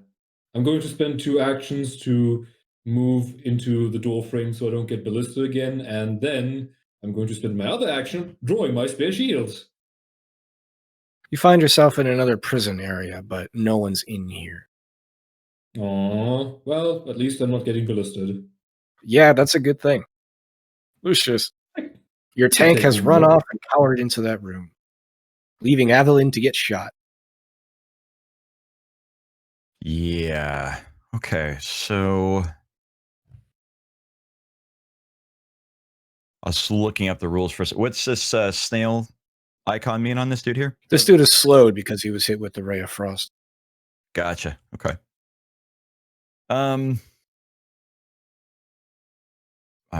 I'm going to spend 2 actions to move into the door frame so I don't get ballista again, and then I'm going to spend my other action drawing my spare shields. You find yourself in another prison area, but no one's in here. Aww. Well, at least I'm not getting ballisted. Yeah, that's a good thing. Lucius, your tank has run off and cowered into that room, leaving Evelyn to get shot. Yeah. Okay, so I was looking up the rules for what's this snail icon mean on this dude here? This dude is slowed because he was hit with the Ray of Frost. Gotcha. Okay. I'm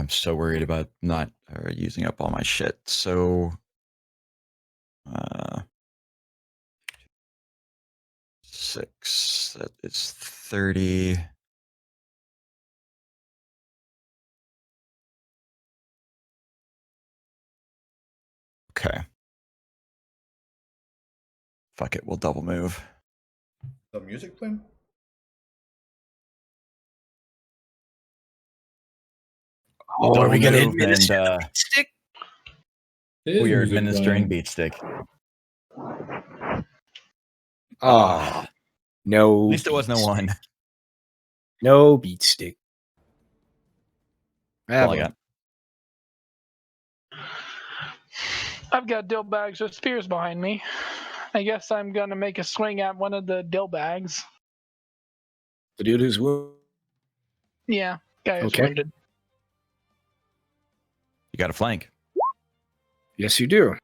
so worried about not using up all my shit. So 6, that is 30. Okay. Fuck it, we'll double move. The music playing? Oh, are we going to administer and, beat stick? We are administering beat stick. Oh, no. At least it wasn't a 1. No beat stick. That's all I got. I've got dill bags with spears behind me. I guess I'm going to make a swing at one of the dill bags. The dude who's wounded? Yeah. Guy is Okay. wounded. You got a flank. Yes, you do.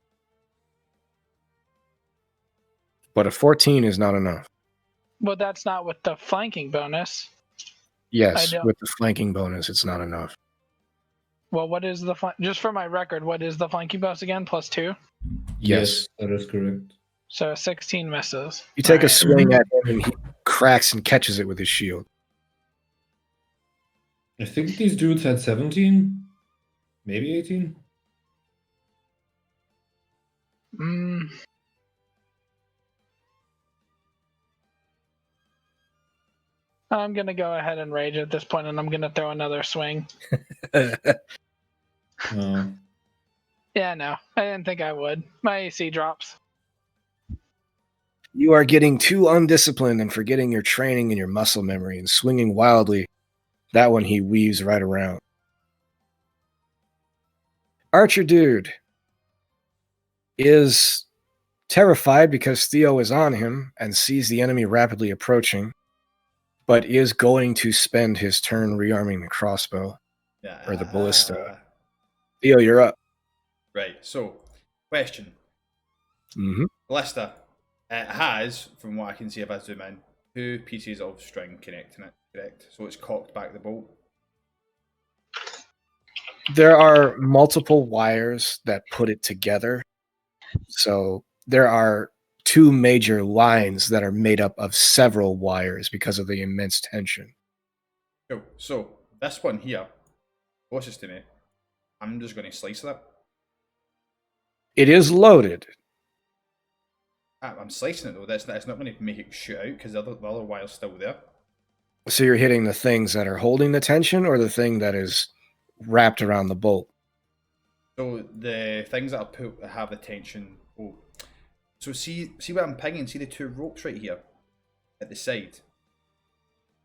But a 14 is not enough. Well, that's not with the flanking bonus. Yes, don't- with the flanking bonus, it's not enough. Well, what is the just for my record? What is the flanking bonus again? +2. Yes. that is correct. So 16 misses. You take a Alright. swing at him, and he cracks and catches it with his shield. I think these dudes had 17, maybe 18. I'm gonna go ahead and rage at this point, and I'm gonna throw another swing. Oh. Yeah, no, I didn't think I would. My AC drops. You are getting too undisciplined and forgetting your training and your muscle memory and swinging wildly. That one he weaves right around. Archer dude is terrified because Theo is on him and sees the enemy rapidly approaching, but is going to spend his turn rearming the crossbow or the ballista. Theo, you're up. Right, so, question. Mm-hmm. Ballista, it has, from what I can see if I zoom in, 2 pieces of string connecting it, correct? So it's cocked back the bolt. There are multiple wires that put it together. So there are 2 major lines that are made up of several wires because of the immense tension. Cool. So this one here, closest to me, I'm just going to slice that. It is loaded. I'm slicing it though. That's not going to make it shoot out because the other wire's still there. So you're hitting the things that are holding the tension or the thing that is wrapped around the bolt? So the things that have the tension. Oh, so see what I'm pinging. See the 2 ropes right here at the side.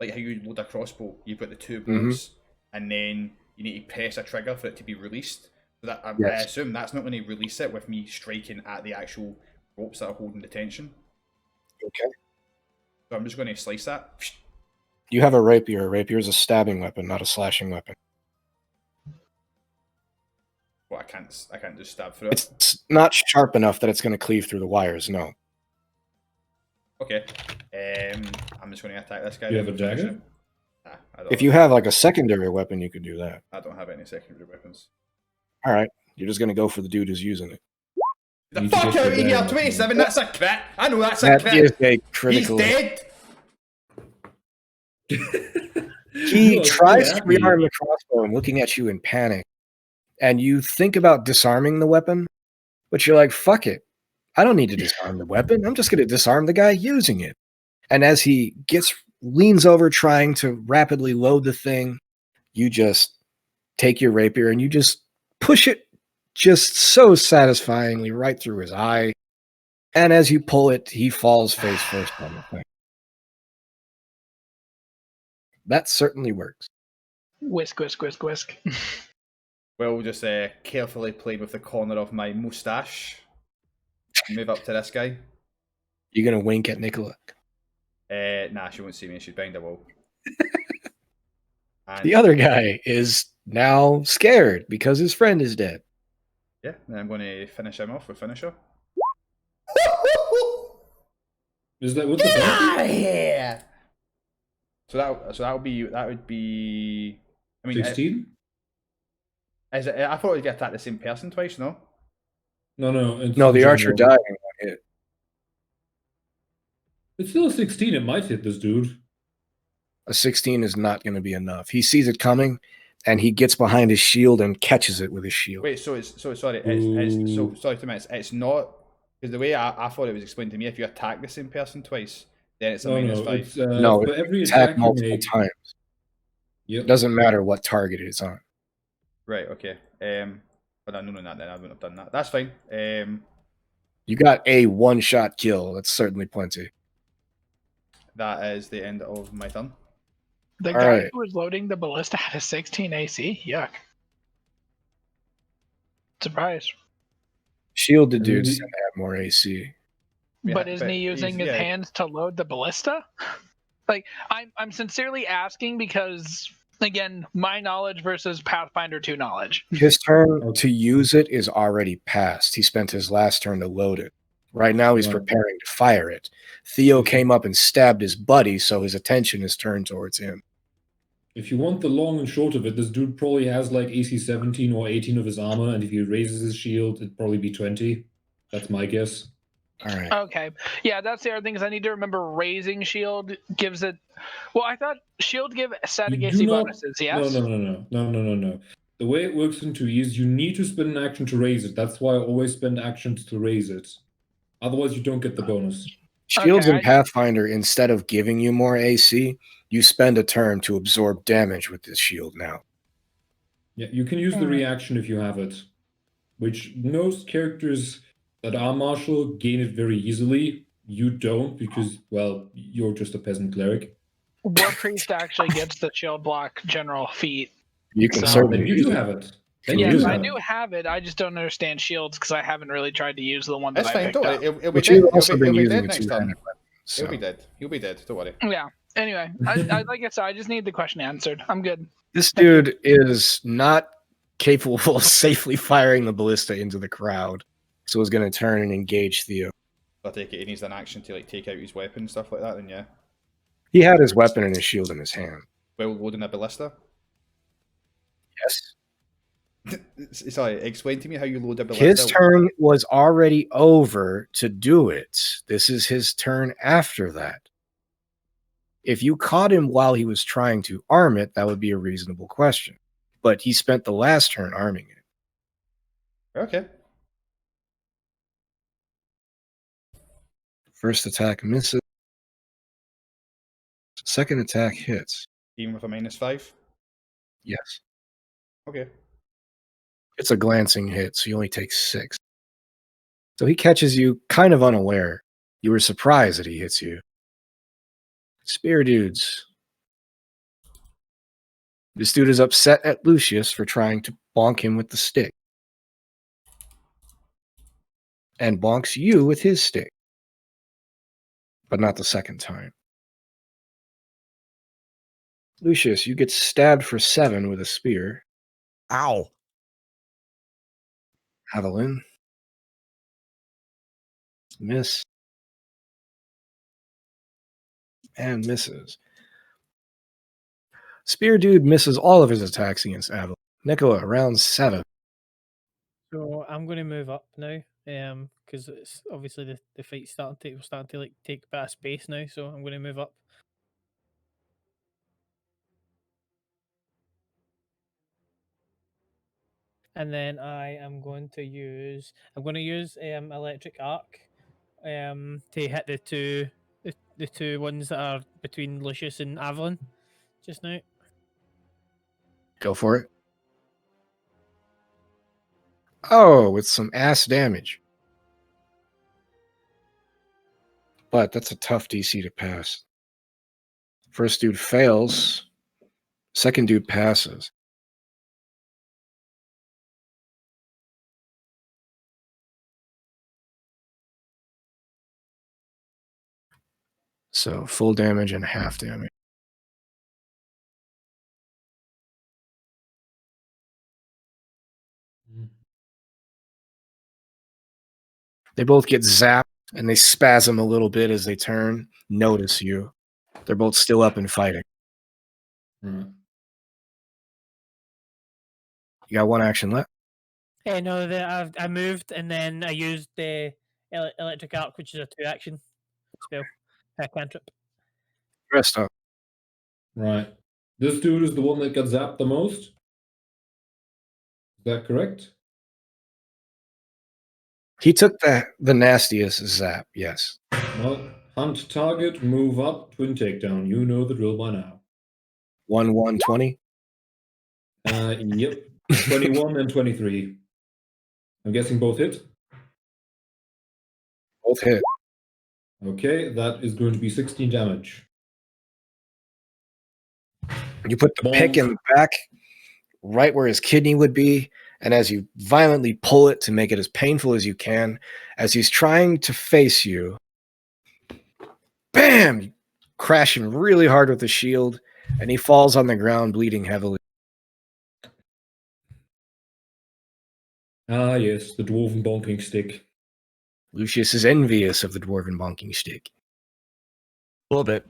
Like how you load a crossbow, you've got the 2 bolts, and then you need to press a trigger for it to be released. So that I assume that's not going to release it with me striking at the actual ropes that are holding the tension. Okay. So I'm just going to slice that. You have a rapier. A rapier is a stabbing weapon, not a slashing weapon. Well, I can't just stab through it. It's not sharp enough that it's going to cleave through the wires, no. Okay. I'm just going to attack this guy. You have a dagger? Nah, I don't. If you have like a secondary weapon, you could do that. I don't have any secondary weapons. All right. You're just going to go for the dude who's using it. The fuck out of here, 27, that's a crit. I know that's a That crit. is a critical. He's dead. He tries to rearm the crossbow and looking at you in panic. And you think about disarming the weapon, but you're like, fuck it. I don't need to disarm the weapon. I'm just going to disarm the guy using it. And as he leans over trying to rapidly load the thing, you just take your rapier and you just push it just so satisfyingly right through his eye. And as you pull it, he falls face first on the thing. That certainly works. Whisk, whisk, whisk, whisk. We'll just carefully play with the corner of my moustache. Move up to this guy. You gonna wink at Nicola? Nah, she won't see me. She's behind a wall. The other guy is now scared because his friend is dead. Yeah, then I'm going to finish him off with finisher. Is that what Get out of here! So that would be. I mean, 16? Is it? I thought we'd get attacked the same person twice. No. No, the archer died in one hit. It's still a 16. It might hit this dude. A 16 is not going to be enough. He sees it coming, and he gets behind his shield and catches it with his shield. Wait, sorry. It's sorry to me. It's not because the way I thought it was explained to me. If you attack the same person twice, then it's a -5. No, for every attack multiple times. Yep. It doesn't matter what target it's on. Right. Okay. But I know that then I wouldn't have done that. That's fine. You got a one-shot kill. That's certainly plenty. That is the end of my turn. The guy who was loading the ballista had a 16 AC. Yuck. Surprise. Shielded dudes tend to have more AC. But isn't he using his hands to load the ballista? Like, I'm sincerely asking because Again, my knowledge versus Pathfinder 2 knowledge. His turn to use it is already passed. He spent his last turn to load it. Right now, he's preparing to fire it. Theo came up and stabbed his buddy, so his attention is turned towards him. If you want the long and short of it, this dude probably has like AC 17 or 18 of his armor, and if he raises his shield, it'd probably be 20. That's my guess. All right. Okay. Yeah, that's the other thing, is I need to remember raising shield gives it... Well, I thought shield give static AC bonuses, yes? No. The way it works in 2E is you need to spend an action to raise it. That's why I always spend actions to raise it. Otherwise, you don't get the bonus. Shields in Pathfinder, instead of giving you more AC, you spend a turn to absorb damage with this shield now. Yeah, you can use the reaction if you have it, which most characters that are martial gain it very easily. You don't, because, well, you're just a peasant cleric. War Priest actually gets the shield block general feat. You can certainly you do have it. Yes, I do have it. I just don't understand shields because I haven't really tried to use the one that I picked up. He'll be dead next turn. He'll be dead. He'll be dead. Don't worry. Yeah. Anyway, I like I said, I just need the question answered. I'm good. This dude is not capable of safely firing the ballista into the crowd, so he's going to turn and engage Theo. I take it he needs an action to like take out his weapon and stuff like that. Then yeah. He had his weapon and his shield in his hand. Well, loading a ballista. Yes. Sorry, explain to me how you load a ballista. His turn was already over to do it. This is his turn after that. If you caught him while he was trying to arm it, that would be a reasonable question. But he spent the last turn arming it. Okay. First attack misses. Second attack hits. Even with a -5? Yes. Okay. It's a glancing hit, so he only takes 6. So he catches you kind of unaware. You were surprised that he hits you. Spear dudes. This dude is upset at Lucius for trying to bonk him with the stick. And bonks you with his stick. But not the second time. Lucius, you get stabbed for 7 with a spear. Ow. Evelyn. Miss. And misses. Spear dude misses all of his attacks against Evelyn. Nicola, round 7. So I'm going to move up now, because it's obviously the fight's starting to like take a bit of space now. So I'm going to move up. And then I'm going to use electric arc to hit the two ones that are between Lucius and Avalon just now. Go for it. Oh, with some ass damage. But that's a tough DC to pass. First dude fails. Second dude passes. So full damage and half damage. They both get zapped and they spasm a little bit as they turn, notice you. They're both still up and fighting. You got one action left. No, I moved and then I used the electric arc, which is a 2-action spell. Cantrip. Rest up. Right. This dude is the one that got zapped the most? Is that correct? He took the nastiest zap, yes. Well, hunt target, move up, twin takedown. You know the drill by now. 1-1-20? Yep. 21 and 23. I'm guessing both hit? Both hit. Okay, that is going to be 16 damage. You put the pick in the back, right where his kidney would be, and as you violently pull it to make it as painful as you can, as he's trying to face you, bam! Crashing really hard with the shield, and he falls on the ground bleeding heavily. Ah, yes, the dwarven bonking stick. Lucius is envious of the dwarven bonking stick. A little bit.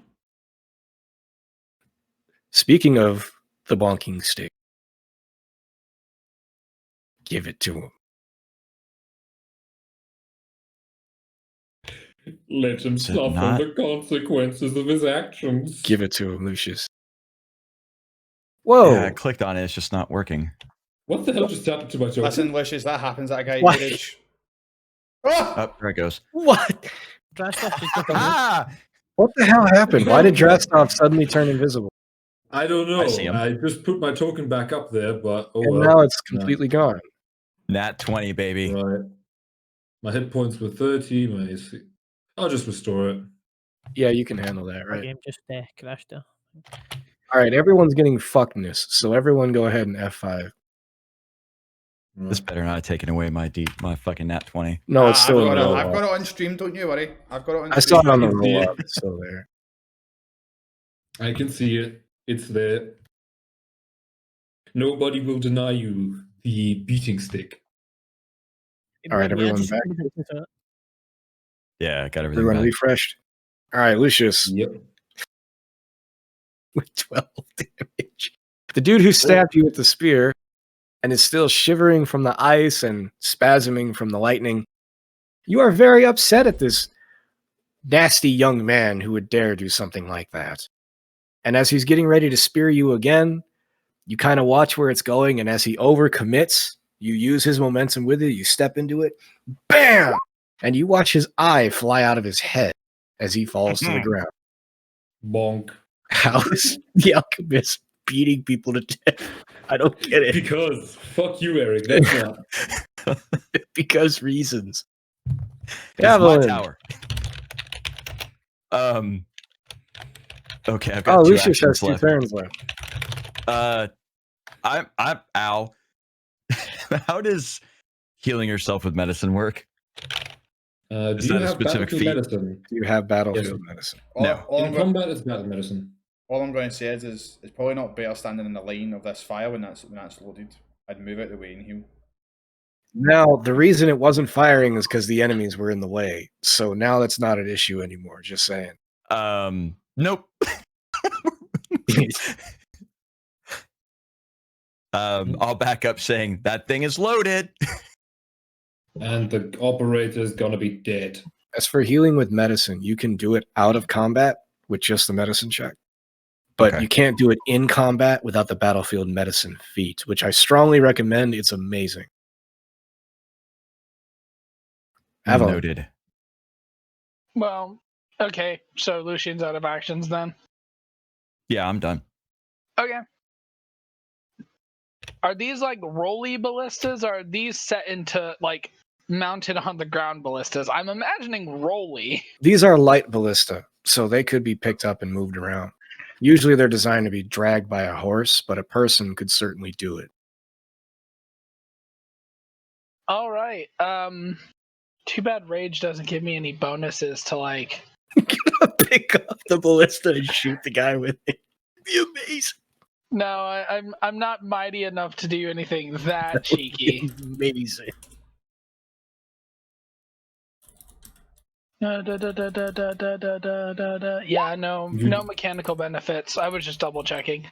Speaking of the bonking stick, give it to him. Let him Is it suffer not? the consequences of his actions. Give it to him, Lucius. Whoa! Yeah, I clicked on it. It's just not working. What the hell just happened to my token? Listen, Lucius, that happens at a guy What? your age. Oh! Oh, there it goes. What? Drastic just took a move. Ah! What the hell happened? Why did Drastov suddenly turn invisible? I don't know. I see him. I just put my token back up there, but oh And well. now it's completely gone. Nat 20, baby. Right. My hit points were 30. My AC. I'll just restore it. Yeah, you can handle that, My right? game just crashed there. All right, everyone's getting fuckness, so everyone go ahead and F5. This better not have taken away my fucking nat 20. No, it's still in the roll I've got up. it on stream, don't you worry. I've got it on I saw stream. it on the I can see roll it. up. It's still there. I can see it. It's there. Nobody will deny you the beating stick. All right, Yeah, everyone just back. listen to it. Yeah, I got everything Everyone back. refreshed. All right, Lucius Yep. with 12 damage. The dude who stabbed you with the spear and is still shivering from the ice and spasming from the lightning. You are very upset at this nasty young man who would dare do something like that. And as he's getting ready to spear you again, you kind of watch where it's going, and as he overcommits, you use his momentum with it, you step into it, bam! And you watch his eye fly out of his head as he falls to the ground. Bonk. How is the alchemist beating people to death? I don't get it. Because fuck you, Eric. That's not. Because reasons. It's my Evelyn. tower. Okay, I've got Oh, two Lucius has actions 2 left. turns left. I'm ow. How does healing yourself with medicine work? Do Is you that a have specific battlefield feat? medicine? Do you have battlefield Yes. medicine? No. In combat, it's battle medicine. All I'm going to say is it's probably not better standing in the line of this fire when that's loaded. I'd move out the way and heal. Now, the reason it wasn't firing is because the enemies were in the way. So now that's not an issue anymore. Just saying. Nope. I'll back up saying that thing is loaded. And the operator's gonna be dead. As for healing with medicine, you can do it out of combat with just the medicine check. But Okay. you can't do it in combat without the battlefield medicine feat, which I strongly recommend. It's amazing. Avalon. Noted. Well, okay, so Lucian's out of actions then. Yeah, I'm done. Okay. Are these like rolly ballistas, or are these set into like mounted on the ground ballistas? I'm imagining rolly. These are light ballista, so they could be picked up and moved around. Usually they're designed to be dragged by a horse, but a person could certainly do it. All right. Too bad rage doesn't give me any bonuses to like. Pick up the ballista and shoot the guy with it. It'd be amazing. No, I'm not mighty enough to do anything that cheeky. Amazing. Yeah, no mechanical benefits. I was just double checking.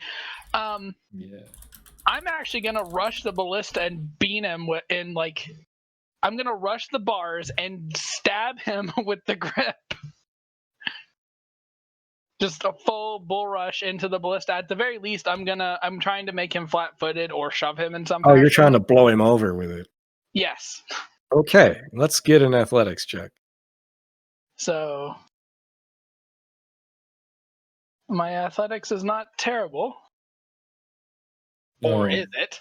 Yeah. I'm actually gonna rush the ballista and beat him in like. I'm gonna rush the bars and stab him with the grip. Just a full bull rush into the ballista. At the very least, I'm trying to make him flat-footed or shove him in some Oh, you're fashion. trying to blow him over with it. Yes. Okay, let's get an athletics check. So my athletics is not terrible. Or is it?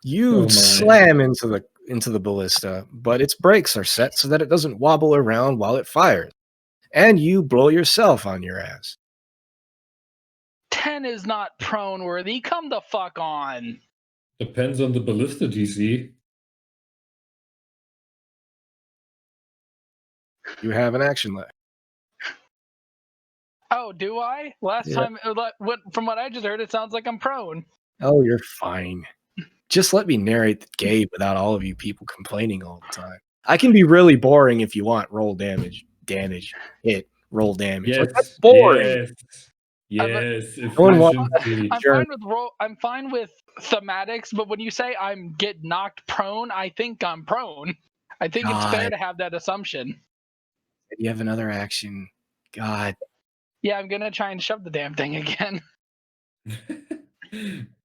You Oh my. slam into the ballista, but its brakes are set so that it doesn't wobble around while it fires. And you blow yourself on your ass. 10 is not prone worthy. Come the fuck on. Depends on the ballista DC. You have an action left. Oh, do I? Last Yeah. time, from what I just heard, it sounds like I'm prone. Oh, you're fine. Just let me narrate the game without all of you people complaining all the time. I can be really boring if you want. Roll damage, hit, roll damage. Yes, Like, that's boring. yes. No one wants Efficiency. I'm Sure. fine with I'm fine with thematics, but when you say I'm get knocked prone, I think I'm prone. I think it's fair God. to have that assumption. You have another action. God. Yeah, I'm gonna try and shove the damn thing again.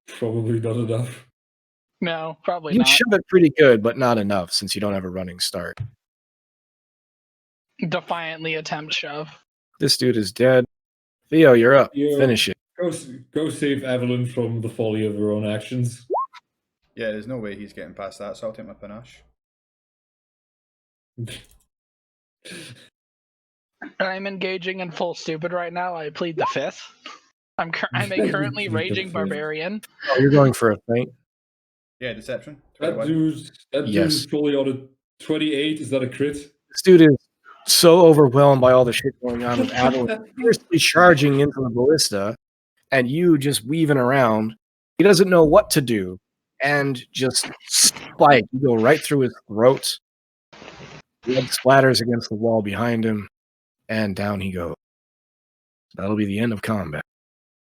Probably not enough. No, probably You not. shove it pretty good, but not enough since you don't have a running start. Defiantly attempt shove. This dude is dead. Theo, you're up. Theo, Finish it. Go save Evelyn from the folly of her own actions. Yeah, there's no way he's getting past that, so I'll take my panache. I'm engaging in full stupid right now. I plead the fifth. I'm a currently raging barbarian. Oh, you're going for a feint? Yeah, deception. That 21. dude Yes. is probably on a 28. Is that a crit? This dude is so overwhelmed by all the shit going on with Adeline, fiercely charging into the ballista, and you just weaving around. He doesn't know what to do, and just spike. You go right through his throat. Blood splatters against the wall behind him, and down he goes. That'll be the end of combat.